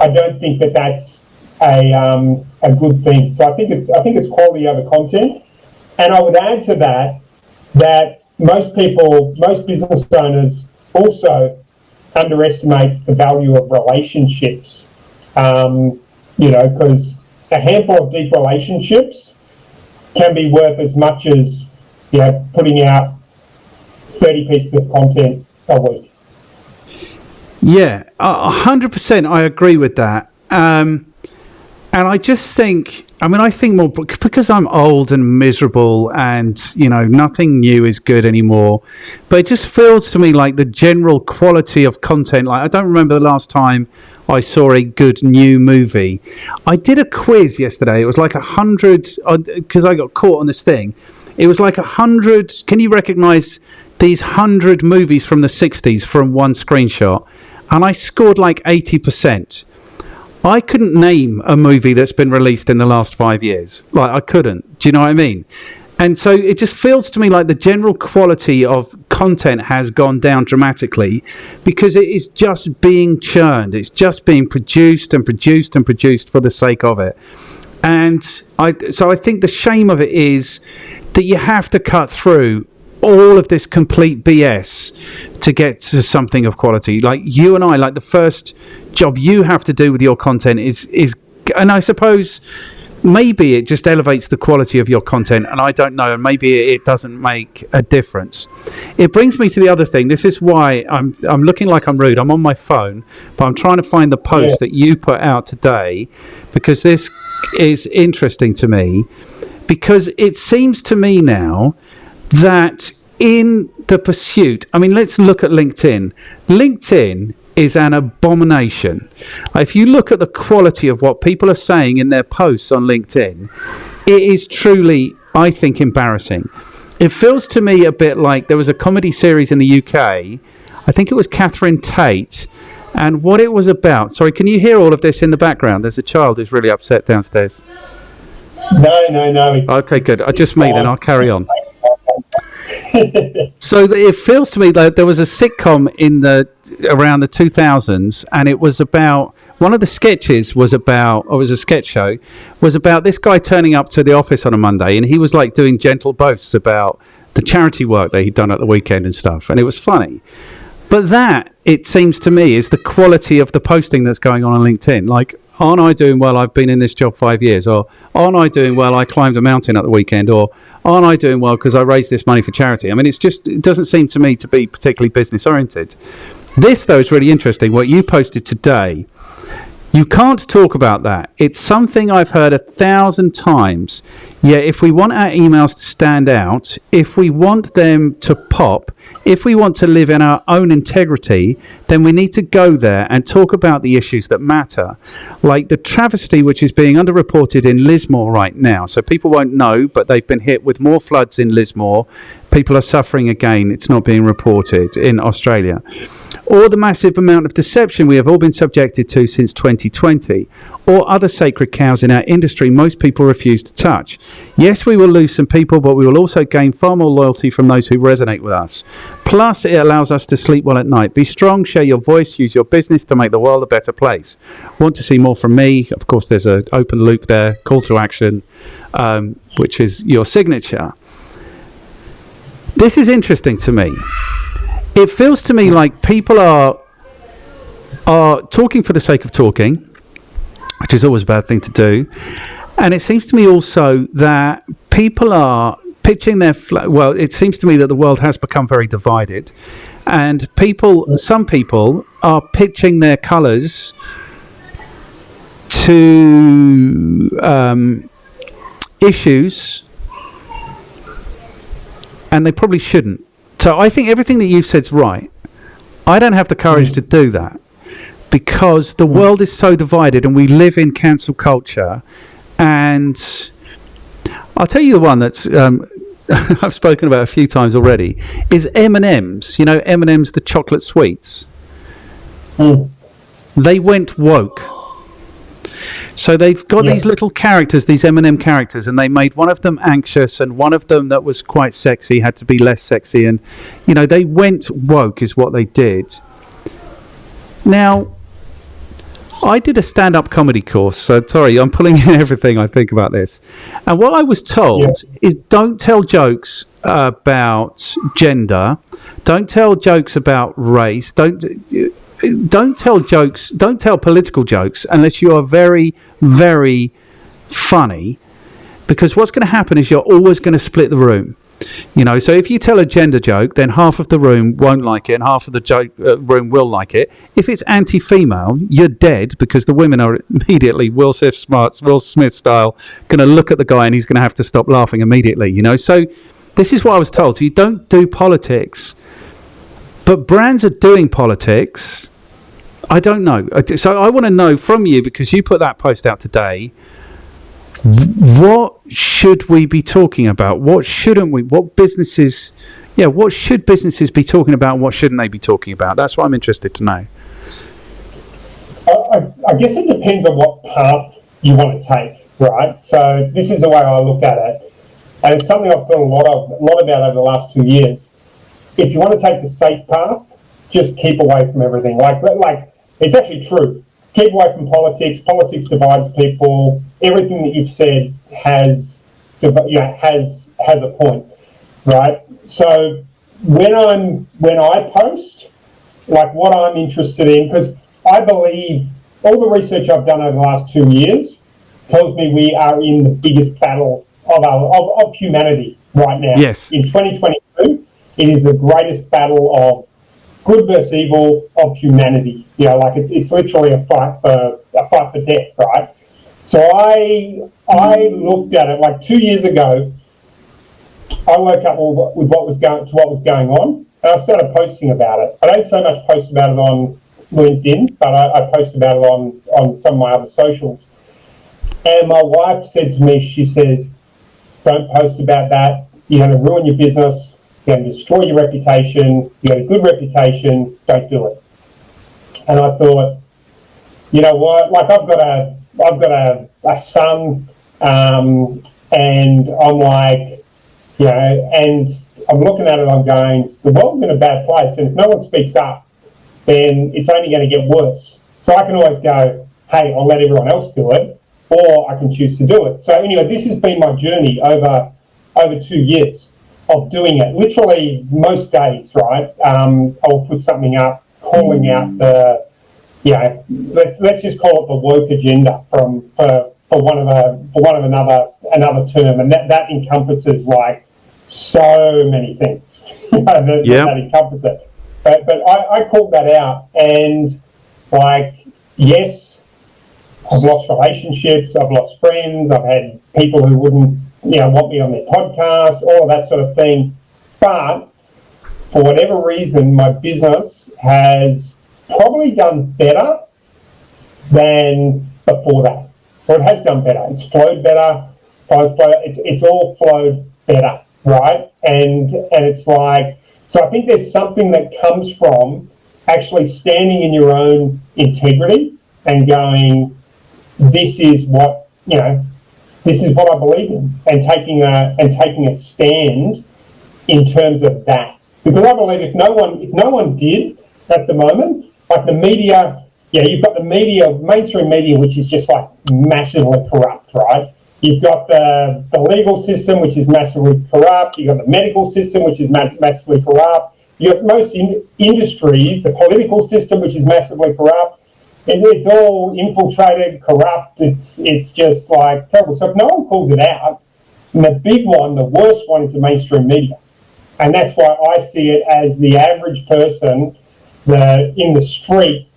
I don't think that that's a good thing. So I think it's quality over content. And I would add to that most business owners also underestimate the value of relationships. Because a handful of deep relationships can be worth as much as putting out 30 pieces of content a week. Yeah, 100%. I agree with that. And I just think, I think more because I'm old and miserable and, nothing new is good anymore. But it just feels to me like the general quality of content, like I don't remember the last time I saw a good new movie. I did a quiz yesterday. It was like 100, because I got caught on this thing. It was like 100. Can you recognize these 100 movies from the 60s from one screenshot? And I scored like 80%. I couldn't name a movie that's been released in the last 5 years. Like, I couldn't. Do you know what I mean? And so it just feels to me like the general quality of content has gone down dramatically because it is just being churned. It's just being produced and produced and produced for the sake of it. And so I think the shame of it is that you have to cut through all of this complete BS to get to something of quality. Like you and I, like the first job you have to do with your content is, and I suppose maybe it just elevates the quality of your content, and I don't know, and maybe it doesn't make a difference. It brings me to the other thing. This is why I'm looking like I'm rude. I'm on my phone, but I'm trying to find the post that you put out today, because this is interesting to me, because it seems to me now that in the pursuit, I mean, let's look at LinkedIn. LinkedIn is an abomination. If you look at the quality of what people are saying in their posts on LinkedIn, it is truly, I think, embarrassing. It feels to me a bit like there was a comedy series in the UK, I think it was Catherine Tate, and what it was about. Sorry, can you hear all of this in the background? There's a child who's really upset downstairs. No. Okay, good. Just me, then I'll carry on. So it feels to me that there was a sitcom around the 2000s, and it was about, one of the sketches was about, or it was a sketch show, was about this guy turning up to the office on a Monday, and he was like doing gentle boasts about the charity work that he'd done at the weekend and stuff, and it was funny. But that, it seems to me, is the quality of the posting that's going on LinkedIn. Like, aren't I doing well? I've been in this job 5 years. Or aren't I doing well? I climbed a mountain at the weekend. Or aren't I doing well because I raised this money for charity? I mean, it doesn't seem to me to be particularly business oriented. This, though, is really interesting. What you posted today, you can't talk about that. It's something I've heard 1,000 times. Yeah, if we want our emails to stand out, if we want them to pop, if we want to live in our own integrity, then we need to go there and talk about the issues that matter. Like the travesty which is being underreported in Lismore right now. So people won't know, but they've been hit with more floods in Lismore. People are suffering again. It's not being reported in Australia. Or the massive amount of deception we have all been subjected to since 2020. Or other sacred cows in our industry most people refuse to touch. Yes, we will lose some people, but we will also gain far more loyalty from those who resonate with us. Plus, it allows us to sleep well at night. Be strong, share your voice, use your business to make the world a better place. Want to see more from me? Of course, there's an open loop there, call to action, which is your signature. This is interesting to me. It feels to me like people are talking for the sake of talking, which is always a bad thing to do. And it seems to me also that people are pitching their... well, it seems to me that the world has become very divided. And some people are pitching their colours to issues, and they probably shouldn't. So I think everything that you've said is right. I don't have the courage to do that because the world is so divided and we live in cancel culture. And I'll tell you the one that's I've spoken about a few times already is M&M's. You know, M&M's, the chocolate sweets. They went woke. So they've got these little characters, these M&M characters, and they made one of them anxious and one of them that was quite sexy had to be less sexy. And, you know, they went woke is what they did. Now, I did a stand-up comedy course, so sorry, I'm pulling in everything I think about this. And what I was told is don't tell jokes about gender, don't tell jokes about race, don't tell political jokes unless you are very, very funny, because what's going to happen is you're always going to split the room. You know, so if you tell a gender joke, then half of the room won't like it and half of the room will like it. If it's anti-female, you're dead, because the women are immediately Will Smith style going to look at the guy and he's going to have to stop laughing immediately, you know. So this is what I was told. So you don't do politics, but brands are doing politics. I don't know. So I want to know from you, because you put that post out today, what should we be talking about? What shouldn't we? What businesses? Yeah, what should businesses be talking about? And what shouldn't they be talking about? That's what I'm interested to know. I guess it depends on what path you want to take, right? So this is the way I look at it, and it's something I've thought a lot about over the last 2 years. If you want to take the safe path, just keep away from everything. Like it's actually true. Keep away from politics. Politics divides people. Everything that you've said has a point, right? So when I post, like what I'm interested in, because I believe all the research I've done over the last 2 years tells me we are in the biggest battle of humanity right now. Yes. In 2022, it is the greatest battle of good versus evil of humanity. You know, like it's literally a fight for death, right? So I looked at it like 2 years ago. I woke up with what was going on, and I started posting about it. I don't so much post about it on LinkedIn, but I post about it on some of my other socials. And my wife said to me, she says, "Don't post about that. You're going to ruin your business. You're going to destroy your reputation. You got a good reputation. Don't do it." And I thought, you know what? Like I've got a son, and I'm like, you know, and I'm looking at it. I'm going, the world's in a bad place, and if no one speaks up, then it's only going to get worse. So I can always go, hey, I'll let everyone else do it, or I can choose to do it. So anyway, this has been my journey over 2 years of doing it. Literally most days, right? I'll put something up, calling out the, you know, let's just call it the woke agenda for want of another term, and that encompasses like so many things. You know, that encompasses it. But I called that out, and like, yes, I've lost relationships, I've lost friends, I've had people who wouldn't, you know, want me on their podcast, all of that sort of thing. But for whatever reason, my business has probably done better than before that. Or it has done better. It's flowed better. It's all flowed better, right? And it's like, so I think there's something that comes from actually standing in your own integrity and going, this is what, you know, this is what I believe in, and taking a stand in terms of that. Because I believe if no one did at the moment, like the media, yeah, you've got the media, mainstream media, which is just like massively corrupt, right? You've got the legal system, which is massively corrupt. You've got the medical system, which is massively corrupt. You've got most industries, the political system, which is massively corrupt. And it's all infiltrated, corrupt. It's just like terrible. So if no one calls it out, and the big one, the worst one, is the mainstream media. And that's why I see it as the average person in the street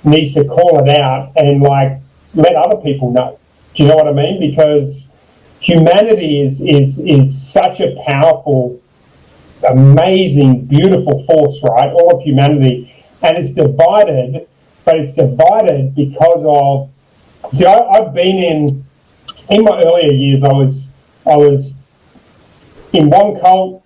needs to call it out and like let other people know. Do you know what I mean? Because humanity is such a powerful, amazing, beautiful force, right? All of humanity. And it's divided, but it's divided because of, see, I've been in my earlier years, I was in one cult,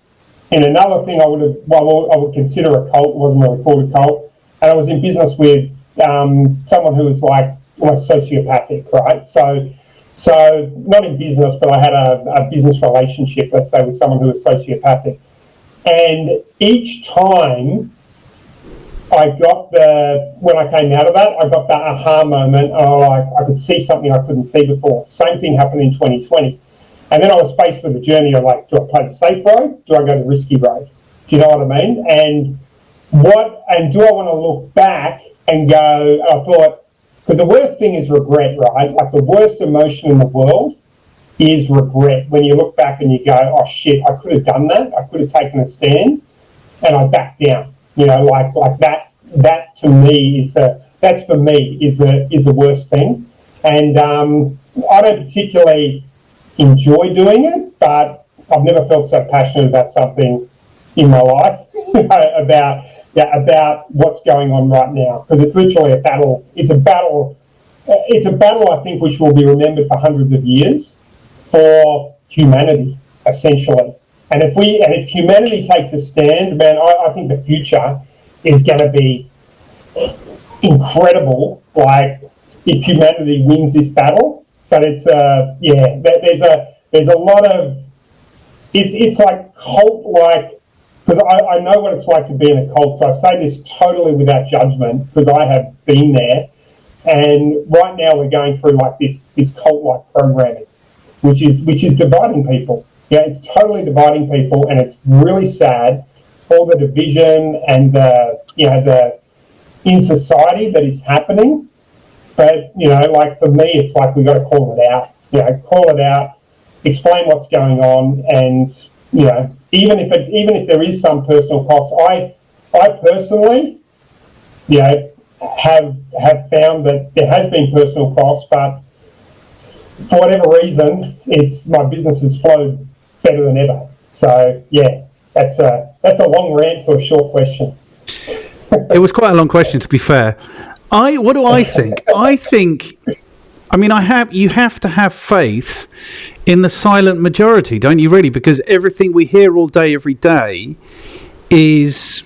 in another thing I would consider a cult, it wasn't really called a cult, and I was in business with someone who was like almost sociopathic, right? So not in business, but I had a business relationship, let's say, with someone who was sociopathic. And each time when I came out of that, I got that aha moment, and I could see something I couldn't see before. Same thing happened in 2020. And then I was faced with a journey of like, do I play the safe road? Do I go the risky road? Do you know what I mean? And do I want to look back and go, I thought, because the worst thing is regret, right? Like the worst emotion in the world is regret. When you look back and you go, oh shit, I could have done that. I could have taken a stand and I backed down. You know, like that to me is the worst thing. And I don't particularly enjoy doing it, but I've never felt so passionate about something in my life about what's going on right now, because it's literally a battle. It's a battle, I think, which will be remembered for hundreds of years for humanity, essentially. And if humanity takes a stand, man, I think the future is going to be incredible. Like if humanity wins this battle. But it's there's a lot of it's like cult like, because I know what it's like to be in a cult, so I say this totally without judgment because I have been there. And right now we're going through like this cult like programming, which is dividing people. it's totally dividing people, and it's really sad. All the division and the in society that is happening. But like for me, it's like we got to call it out. Call it out, explain what's going on, and even if there is some personal cost, I personally, have found that there has been personal costs, but for whatever reason, my business has flowed better than ever. So that's a long rant to a short question. It was quite a long question, to be fair. What do I think? You have to have faith in the silent majority, don't you really? Because everything we hear all day, every day is,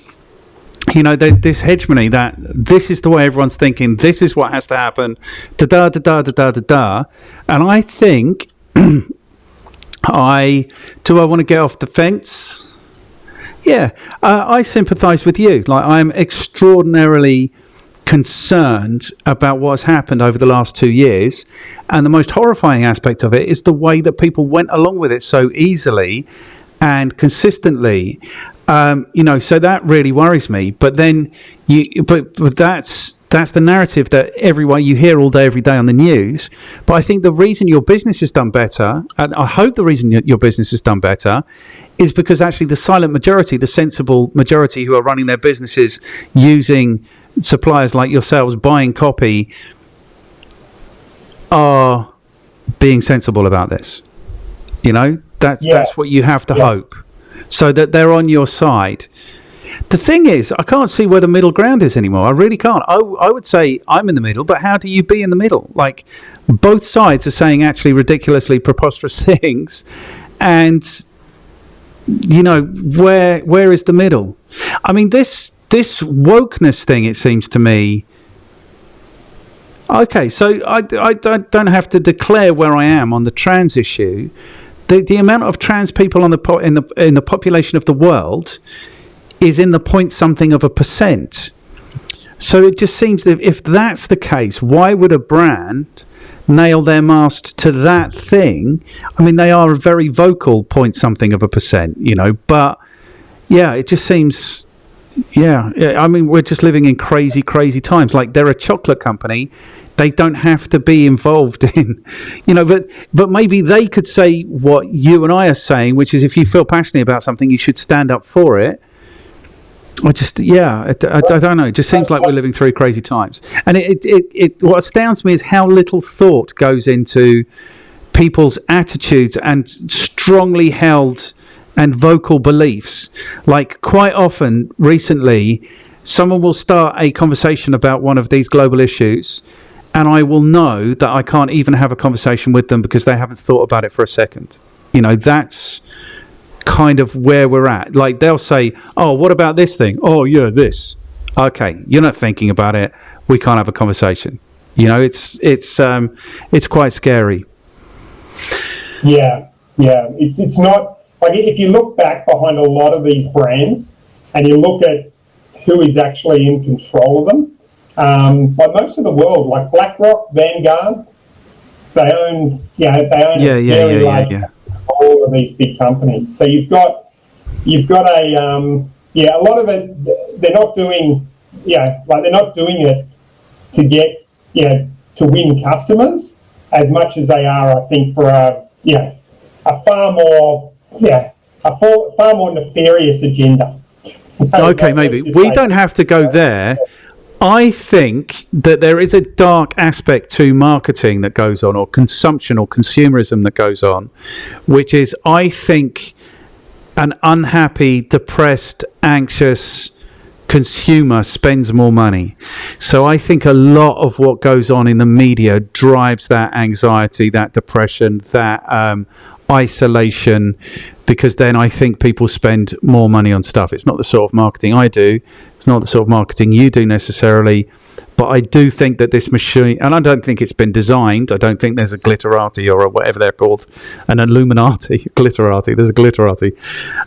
this hegemony that this is the way everyone's thinking, this is what has to happen, da-da-da-da-da-da-da-da. And I think, do I want to get off the fence? Yeah, I sympathise with you. Like, I'm extraordinarily concerned about what's happened over the last 2 years, and the most horrifying aspect of it is the way that people went along with it so easily and consistently. So that really worries me. But then but that's the narrative that everyone you hear all day, every day on the news. But I think the reason your business has done better, and I hope the reason your business has done better, is because actually the silent majority, the sensible majority who are running their businesses using suppliers like yourselves, buying copy, are being sensible about this. That's what you have to hope, so that they're on your side. The thing is, I can't see where the middle ground is anymore. I really can't. I would say I'm in the middle, but how do you be in the middle? Like, both sides are saying actually ridiculously preposterous things, and where is the middle? I mean, this wokeness thing, it seems to me. Okay, so I don't have to declare where I am on the trans issue. The amount of trans people in the population of the world is in the point something of a percent. So it just seems that if that's the case, why would a brand nail their mast to that thing? I mean, they are a very vocal point something of a percent, but it just seems, I mean, we're just living in crazy, crazy times. Like, they're a chocolate company. They don't have to be involved in, but maybe they could say what you and I are saying, which is if you feel passionate about something, you should stand up for it. I don't know. It just seems like we're living through crazy times. And what astounds me is how little thought goes into people's attitudes and strongly held and vocal beliefs. Like, quite often recently, someone will start a conversation about one of these global issues, and I will know that I can't even have a conversation with them because they haven't thought about it for a second. That's kind of where we're at. Like, they'll say, oh, what about this thing? Oh, yeah, this. Okay, you're not thinking about it. We can't have a conversation. It's quite scary. Yeah. It's not, like, if you look back behind a lot of these brands and you look at who is actually in control of them, like most of the world, like BlackRock, Vanguard, they own very large all of these big companies. So you've got a lot of it. They're not doing it to get to win customers as much as they are, I think, for a far more nefarious agenda. Okay, maybe we don't have to go there. I think that there is a dark aspect to marketing that goes on, or consumption or consumerism that goes on, which is, I think, an unhappy, depressed, anxious consumer spends more money. So I think a lot of what goes on in the media drives that anxiety, that depression, that isolation, because then I think people spend more money on stuff. It's not the sort of marketing I do. It's not the sort of marketing you do necessarily. But I do think that this machine, and I don't think it's been designed. I don't think there's a glitterati or whatever they're called, an Illuminati, glitterati. There's a glitterati.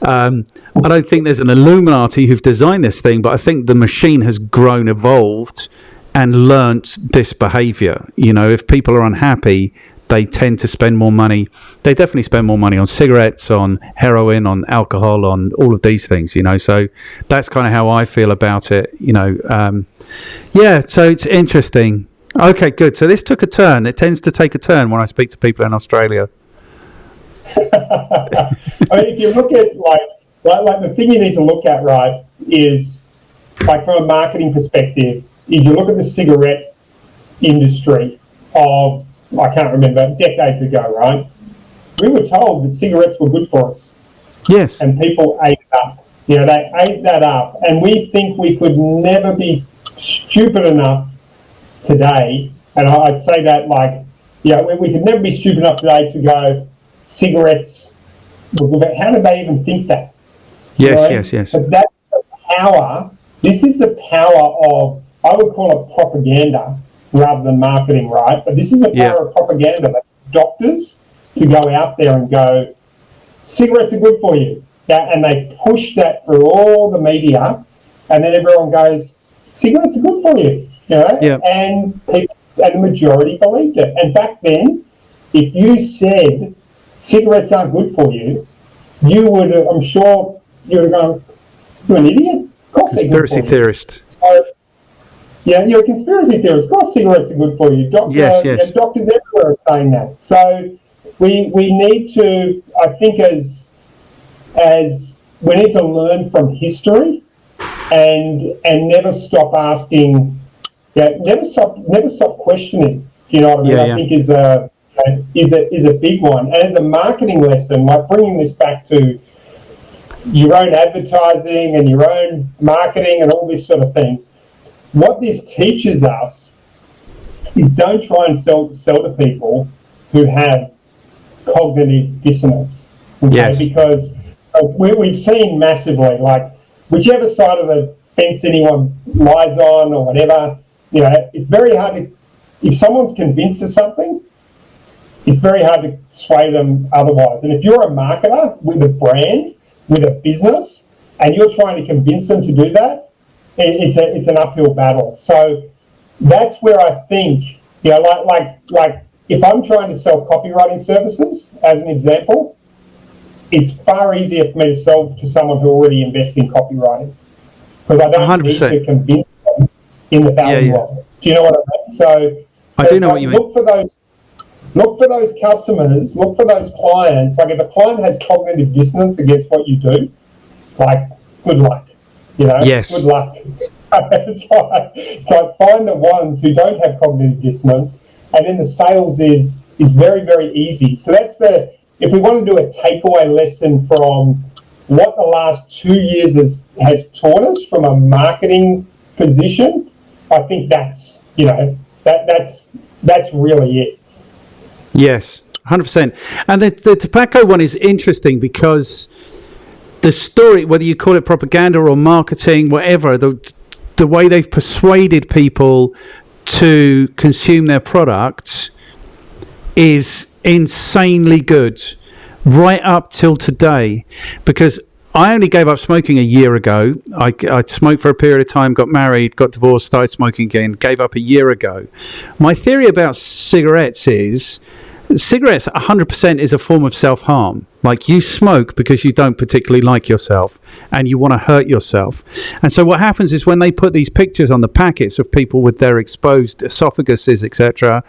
I don't think there's an Illuminati who've designed this thing, but I think the machine has grown, evolved, and learnt this behaviour. If people are unhappy, they tend to spend more money. They definitely spend more money on cigarettes, on heroin, on alcohol, on all of these things, so that's kind of how I feel about it, so it's interesting. Okay, good. So this took a turn. It tends to take a turn when I speak to people in Australia. If you look at like the thing you need to look at, right, is like from a marketing perspective, is you look at the cigarette industry of, I can't remember, decades ago, right? We were told that cigarettes were good for us. Yes. And people ate it up. They ate that up. And we think we could never be stupid enough today, and I'd say that we could never be stupid enough today to go, cigarettes were good. How did they even think that? Yes. But that's the power. This is the power of, I would call it propaganda rather than marketing, right? But this is the power of propaganda. Like doctors to go out there and go, cigarettes are good for you. And they push that through all the media, and then everyone goes, cigarettes are good for you. And people, and the majority believed it. And back then, if you said cigarettes aren't good for you, you would, I'm sure, you would have gone, you're an idiot. Of course conspiracy theorist. So, you're a conspiracy theorist. Of course cigarettes are good for you. Yes. Doctors everywhere are saying that. So we need to, I think, as we need to learn from history and never stop asking. Never stop questioning. You know what I mean? I think is a big one. And as a marketing lesson, like bringing this back to your own advertising and your own marketing and all this sort of thing, what this teaches us is don't try and sell to people who have cognitive dissonance. Okay? Yes. Because we've seen massively, like whichever side of the fence anyone lies on or whatever, it's very hard to, if someone's convinced of something, it's very hard to sway them otherwise. And if you're a marketer with a brand, with a business, and you're trying to convince them to do that, it's an uphill battle. So that's where I think, like if I'm trying to sell copywriting services, as an example, it's far easier for me to sell to someone who already invests in copywriting, because I don't 100%. Need to convince them in the value of it. Do you know what I mean? So I do know what you mean. Look for those customers, look for those clients. Like if a client has cognitive dissonance against what you do, like good luck. Yes. Good luck. It's like find the ones who don't have cognitive dissonance, and then the sales is very, very easy. So that's if we want to do a takeaway lesson from what the last 2 years has taught us from a marketing position, I think that's really it. Yes, 100%. And the tobacco one is interesting because the story, whether you call it propaganda or marketing, whatever, the way they've persuaded people to consume their products is insanely good right up till today. Because I only gave up smoking a year ago. I smoked for a period of time, got married, got divorced, started smoking again, gave up a year ago. My theory about cigarettes is cigarettes 100% is a form of self-harm. Like you smoke because you don't particularly like yourself and you want to hurt yourself. And so what happens is when they put these pictures on the packets of people with their exposed esophaguses, etc.,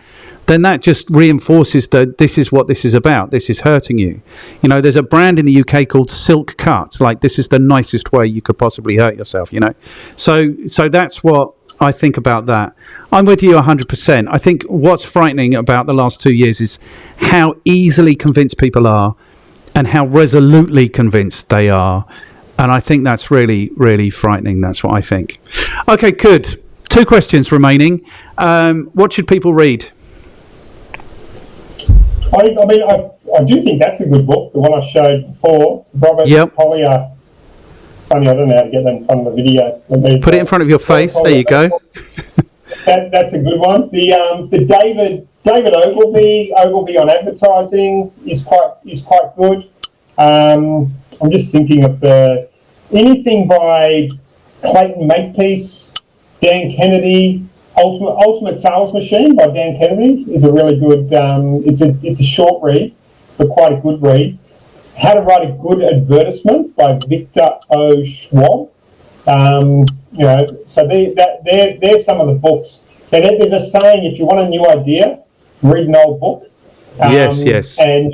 then that just reinforces that this is what this is about. This is hurting you. There's a brand in the UK called Silk Cut. Like this is the nicest way you could possibly hurt yourself, So that's what I think about that. I'm with you 100%. I think what's frightening about the last 2 years is how easily convinced people are and how resolutely convinced they are. And I think that's really, really frightening. That's what I think. Okay, good. 2 questions remaining. What should people read? I do think that's a good book, the one I showed before. Robert Collier. Funny, I don't know how to get that in front of the video. Put it in front of your face. There you go. That's a good one. The David Ogilvy on advertising is quite good. I'm just thinking of anything by Clayton Makepeace, Dan Kennedy. Ultimate Sales Machine by Dan Kennedy is a really good. It's a short read, but quite a good read. How to Write a Good Advertisement by Victor O. Schwab. So they're some of the books. There's a saying: if you want a new idea, read an old book. Yes. And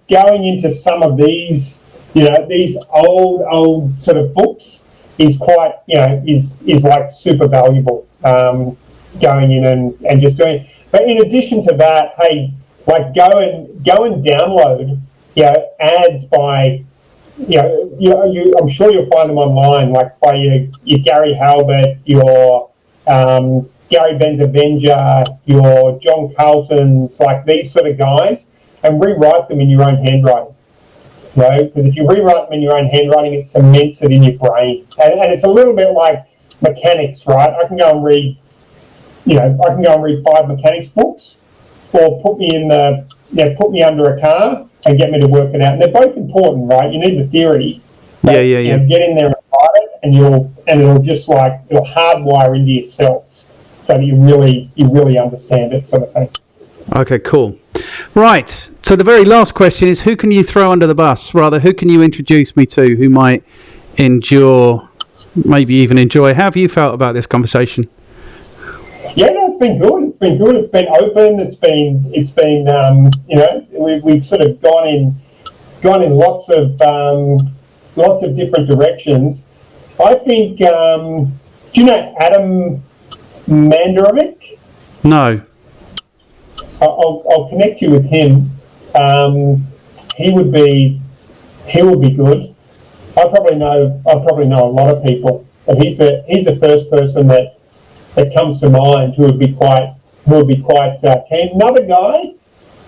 going into some of these, these old sort of books is quite, is like super valuable. Going in and just doing it. But in addition to that, hey, like go and download, ads by, I'm sure you'll find them online, like by your Gary Halbert, your Gary Benzavenger, your John Carltons, like these sort of guys, and rewrite them in your own handwriting. Because if you rewrite them in your own handwriting, it cements it in your brain. And it's a little bit like mechanics, right? I can go and read 5 mechanics books, or put me under a car and get me to work it out. And they're both important, right? You need the theory. But, get in there and write it, and it'll just it'll hardwire into your cells so that you really understand it, sort of thing. Okay, cool. Right. So the very last question is, who can you throw under the bus? Rather, who can you introduce me to who might maybe even enjoy? How have you felt about this conversation? Yeah, no, it's been good. It's been good. It's been open. It's been we've sort of gone in lots of different directions. I think. Do you know Adam Mandarovic? No. I'll connect you with him. He would be good. I probably know a lot of people, but he's the first person that comes to mind who would be quite keen. Another guy,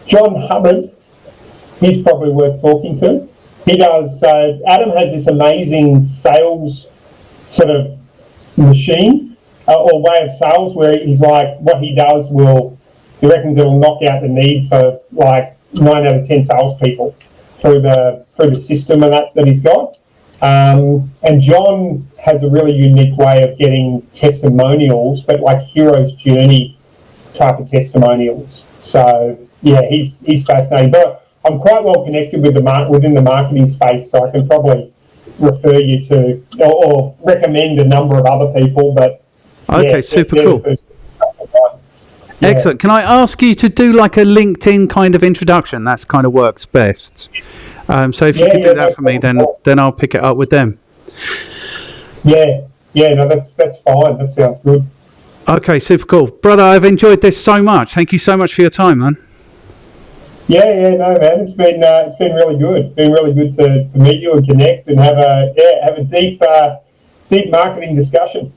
John Hubbard, he's probably worth talking to. He does. Adam has this amazing sales sort of machine or way of sales where he's like, what he does he reckons it'll knock out the need for like 9 out of 10 salespeople through the system and that he's got. And John has a really unique way of getting testimonials, but like hero's journey type of testimonials. So yeah, he's fascinating. But I'm quite well connected with within the marketing space, so I can probably refer you to or recommend a number of other people. But okay, super cool. Yeah. Excellent. Can I ask you to do like a LinkedIn kind of introduction? That's kind of works best. So if you could do that for me, then I'll pick it up with them. Yeah, no, that's fine. That sounds good. Okay, super cool. Brother, I've enjoyed this so much. Thank you so much for your time, man. Yeah, no, man. It's been really good. It's been really good to meet you and connect and have a deep marketing discussion.